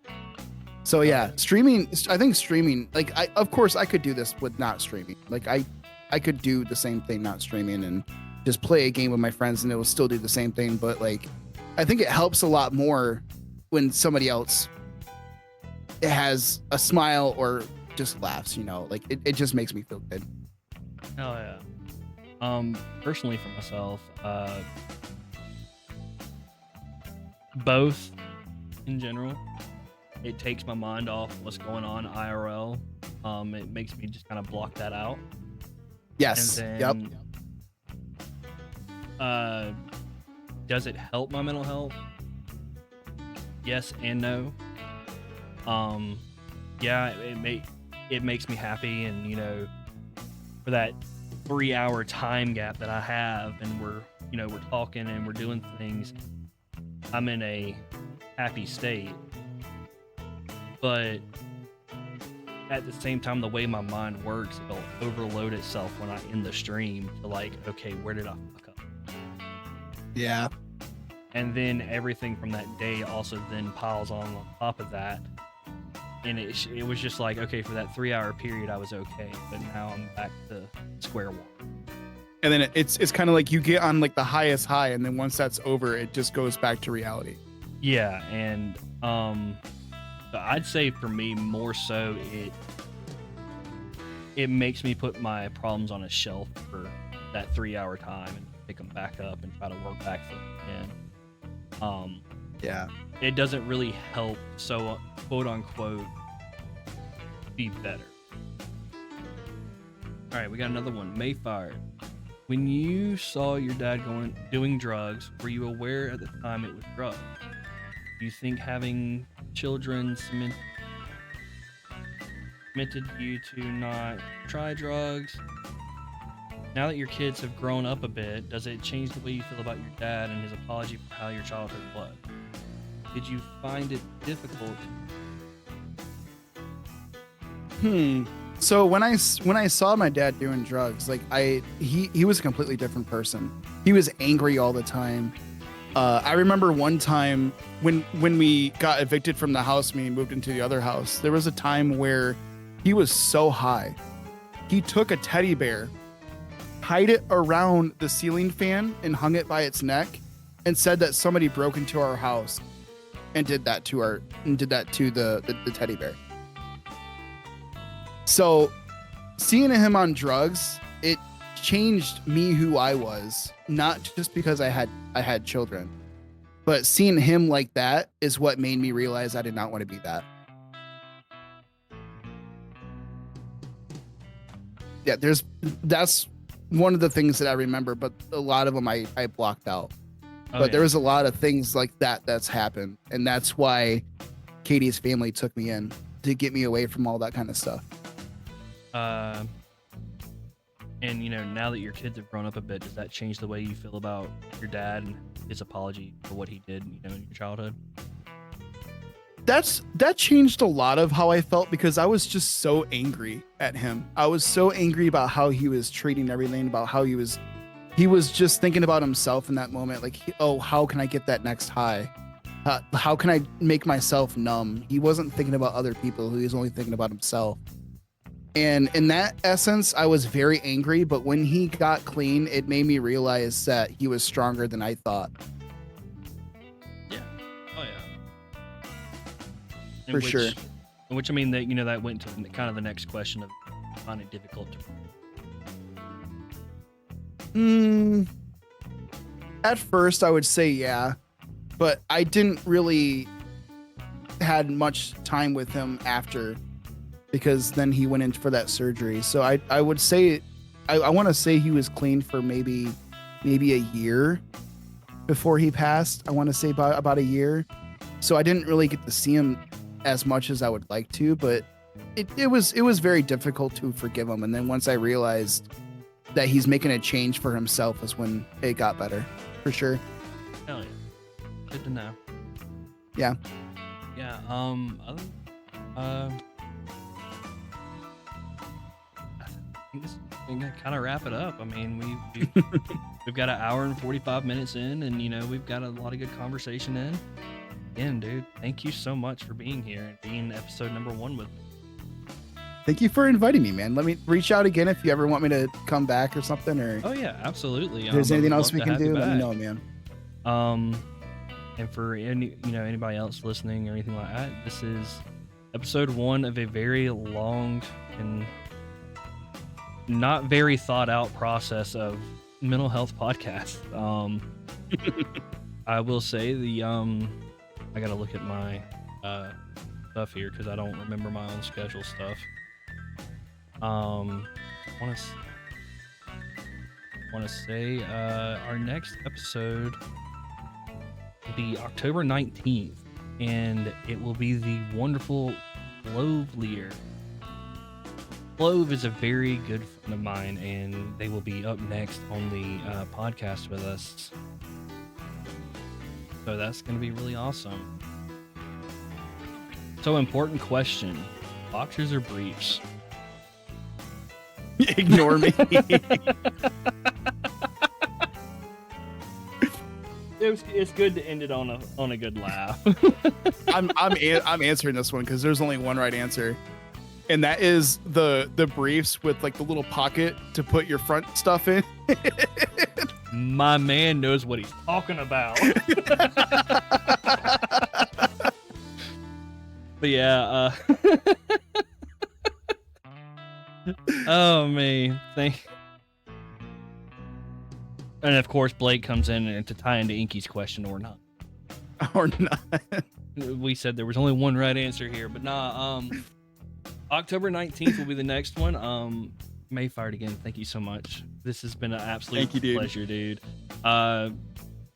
So yeah, streaming, I think streaming, like of course I could do this with not streaming. Like I could do the same thing not streaming and just play a game with my friends and it will still do the same thing. But like, I think it helps a lot more when somebody else has a smile or just laughs, like it just makes me feel good. Hell yeah. Personally for myself, both in general. It takes my mind off what's going on IRL. It makes me just kind of block that out. Yes. And Yep. Does it help my mental health? Yes and no. Yeah, it makes me happy, and for that 3-hour time gap that I have, and we're talking and we're doing things, I'm in a happy state. But at the same time, the way my mind works, it'll overload itself when I end the stream to like, okay, where did I fuck up? Yeah. And then everything from that day also then piles on top of that. And it was just like, okay, for that 3-hour period, I was okay. But now I'm back to square one. And then it's kind of like you get on like the highest high, and then once that's over, it just goes back to reality. Yeah, and I'd say for me more so it makes me put my problems on a shelf for that 3-hour time and pick them back up and try to work back from again. Yeah. It doesn't really help, so quote unquote be better. All right, we got another one. Mayfired. When you saw your dad doing drugs, were you aware at the time it was drugs? Do you think having children cemented you to not try drugs? Now that your kids have grown up a bit, does it change the way you feel about your dad and his apology for how your childhood was? Did you find it difficult? So when I saw my dad doing drugs, like he was a completely different person. He was angry all the time. I remember one time when we got evicted from the house, me moved into the other house. There was a time where he was so high, he took a teddy bear, tied it around the ceiling fan, and hung it by its neck, and said that somebody broke into our house and did that to the teddy bear. So seeing him on drugs, it changed me who I was, not just because I had children, but seeing him like that is what made me realize I did not want to be that. Yeah, that's one of the things that I remember, but a lot of them I blocked out. But there was a lot of things like that's happened, and that's why Katie's family took me in, to get me away from all that kind of stuff. And now that your kids have grown up a bit, does that change the way you feel about your dad and his apology for what he did, in your childhood? That changed a lot of how I felt, because I was just so angry at him. I was so angry about how he was treating everything, about how he was just thinking about himself in that moment. Like, how can I get that next high? How can I make myself numb? He wasn't thinking about other people. He was only thinking about himself. And in that essence, I was very angry. But when he got clean, it made me realize that he was stronger than I thought. Yeah. Oh, yeah. For sure. Which, I mean, that went to kind of the next question of finding it difficult to... At first, I would say yeah. But I didn't really had much time with him after, because then he went in for that surgery. So I would say, I want to say he was clean for maybe a year before he passed. I want to say about a year. So I didn't really get to see him as much as I would like to, but it was very difficult to forgive him. And then once I realized that he's making a change for himself is when it got better, for sure. Hell yeah. Good to know. Yeah. Yeah. I think this is gonna kind of wrap it up. I mean, we've got an hour and 45 minutes in, and we've got a lot of good conversation in. Again, dude, thank you so much for being here and being episode number 1 with me. Thank you for inviting me, man. Let me reach out again if you ever want me to come back or something. Or oh yeah, absolutely. If there's anything else we can do, let me know, man. And for anybody else listening or anything like that, this is episode 1 of a very long and not very thought out process of mental health podcast. I will say I gotta look at my stuff here because I don't remember my own schedule stuff. Want to say our next episode will be October 19th, and it will be the wonderful Clove Lear. Clove is a very good friend of mine, and they will be up next on the podcast with us. So that's going to be really awesome. So, important question: boxers or briefs? Ignore me. It's good to end it on a good laugh. I'm answering this one because there's only one right answer, and that is the briefs with like the little pocket to put your front stuff in. My man knows what he's talking about. But yeah, oh man, and of course Blake comes in and to tie into Inky's question or not. Or not. We said there was only one right answer here, but nah. October 19th will be the next one. Mayfired again. Thank you so much. This has been an absolute pleasure, dude.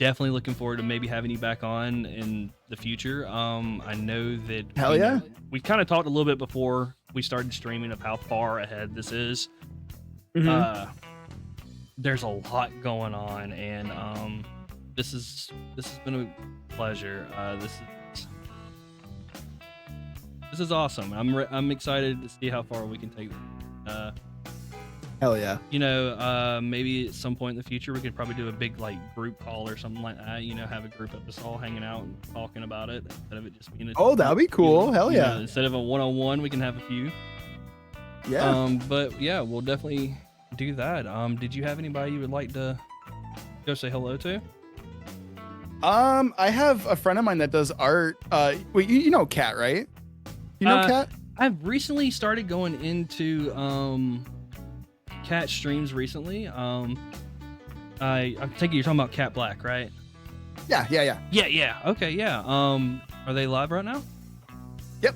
definitely looking forward to maybe having you back on in the future. I know that Hell yeah. We kind of talked a little bit before we started streaming of how far ahead this is. Mhm. There's a lot going on, and this has been a pleasure. This is awesome. I'm excited to see how far we can take this. Hell yeah. Maybe at some point in the future we could probably do a big like group call or something like that. Have a group of us all hanging out and talking about it instead of it just being Oh, that'd be cool. Hell yeah. Instead of a one-on-one, we can have a few. Yeah. But yeah, we'll definitely do that. Did you have anybody you would like to go say hello to? I have a friend of mine that does art. Wait, you know Kat, right? You know Kat? I've recently started going into Cat streams recently. I'm thinking you're talking about Cat Black, right? Yeah. Yeah. Okay, yeah. Are they live right now? Yep.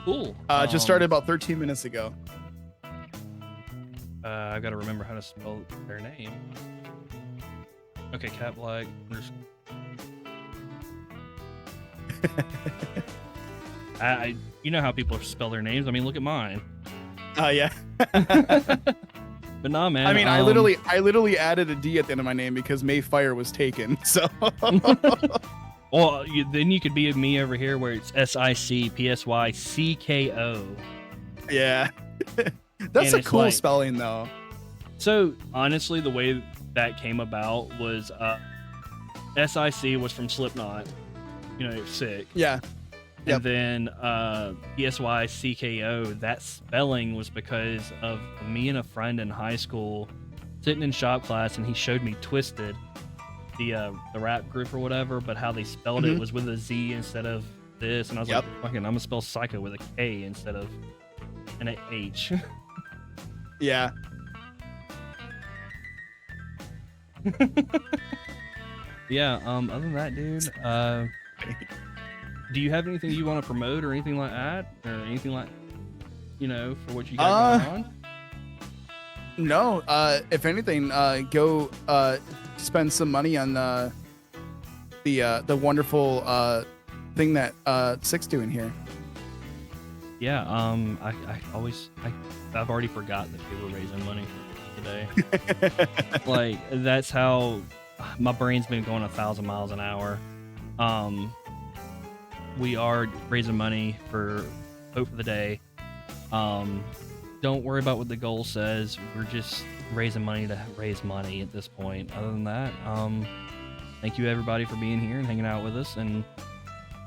Cool. Just started about 13 minutes ago. I gotta remember how to spell their name. Okay, Cat Black. You know how people spell their names. I mean, look at mine. Yeah. But nah, man. I mean, I literally added a D at the end of my name because Mayfired was taken. So. Well, then you could be me over here where it's SICPSYCKO. Yeah. That's a cool spelling, though. So, honestly, the way that came about was SIC was from Slipknot. Sick. Yeah. And then PSYCKO, that spelling was because of me and a friend in high school sitting in shop class, and he showed me Twisted, the rap group or whatever, but how they spelled it was with a Z instead of this. And I was like, fucking, I'm going to spell psycho with a K instead of an H. Yeah. Yeah, other than that, dude, do you have anything you want to promote or anything like that? Or anything like, for what you got going on? No. If anything, go spend some money on the wonderful thing that Six doing here. Yeah, I've already forgotten that we were raising money for today. Like, that's how my brain's been going 1,000 miles an hour. We are raising money for Hope for the Day. Don't worry about what the goal says. We're just raising money to raise money at this point. Other than that, thank you everybody for being here and hanging out with us. And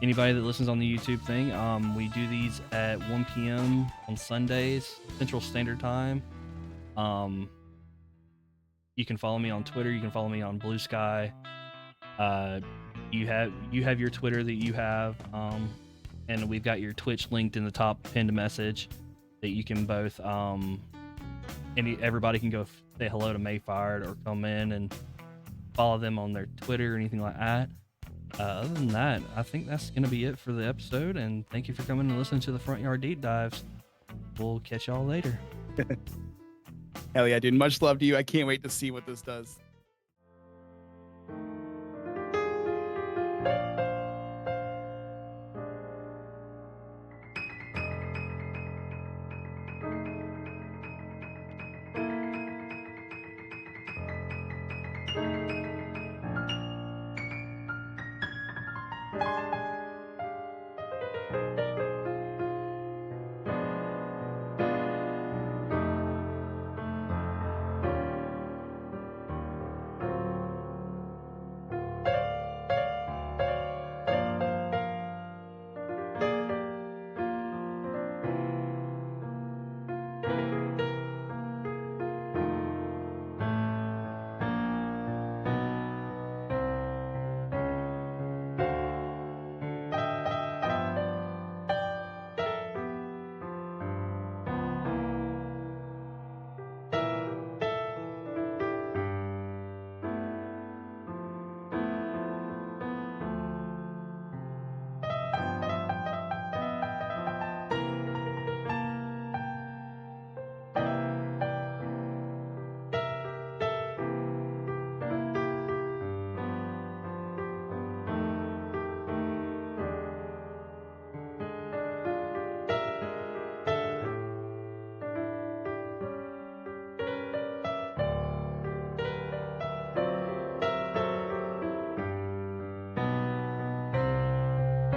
anybody that listens on the YouTube thing, we do these at 1 p.m. on Sundays, Central Standard Time. You can follow me on Twitter. You can follow me on Blue Sky. You have your Twitter that you have, and we've got your Twitch linked in the top pinned message that you can both everybody can go say hello to Mayfired or come in and follow them on their Twitter or anything like that. Other than that, I think that's gonna be it for the episode, and thank you for coming and listening to the Front Yard Deep Dives. We'll catch y'all later. Hell yeah, dude. Much love to you. I can't wait to see what this does.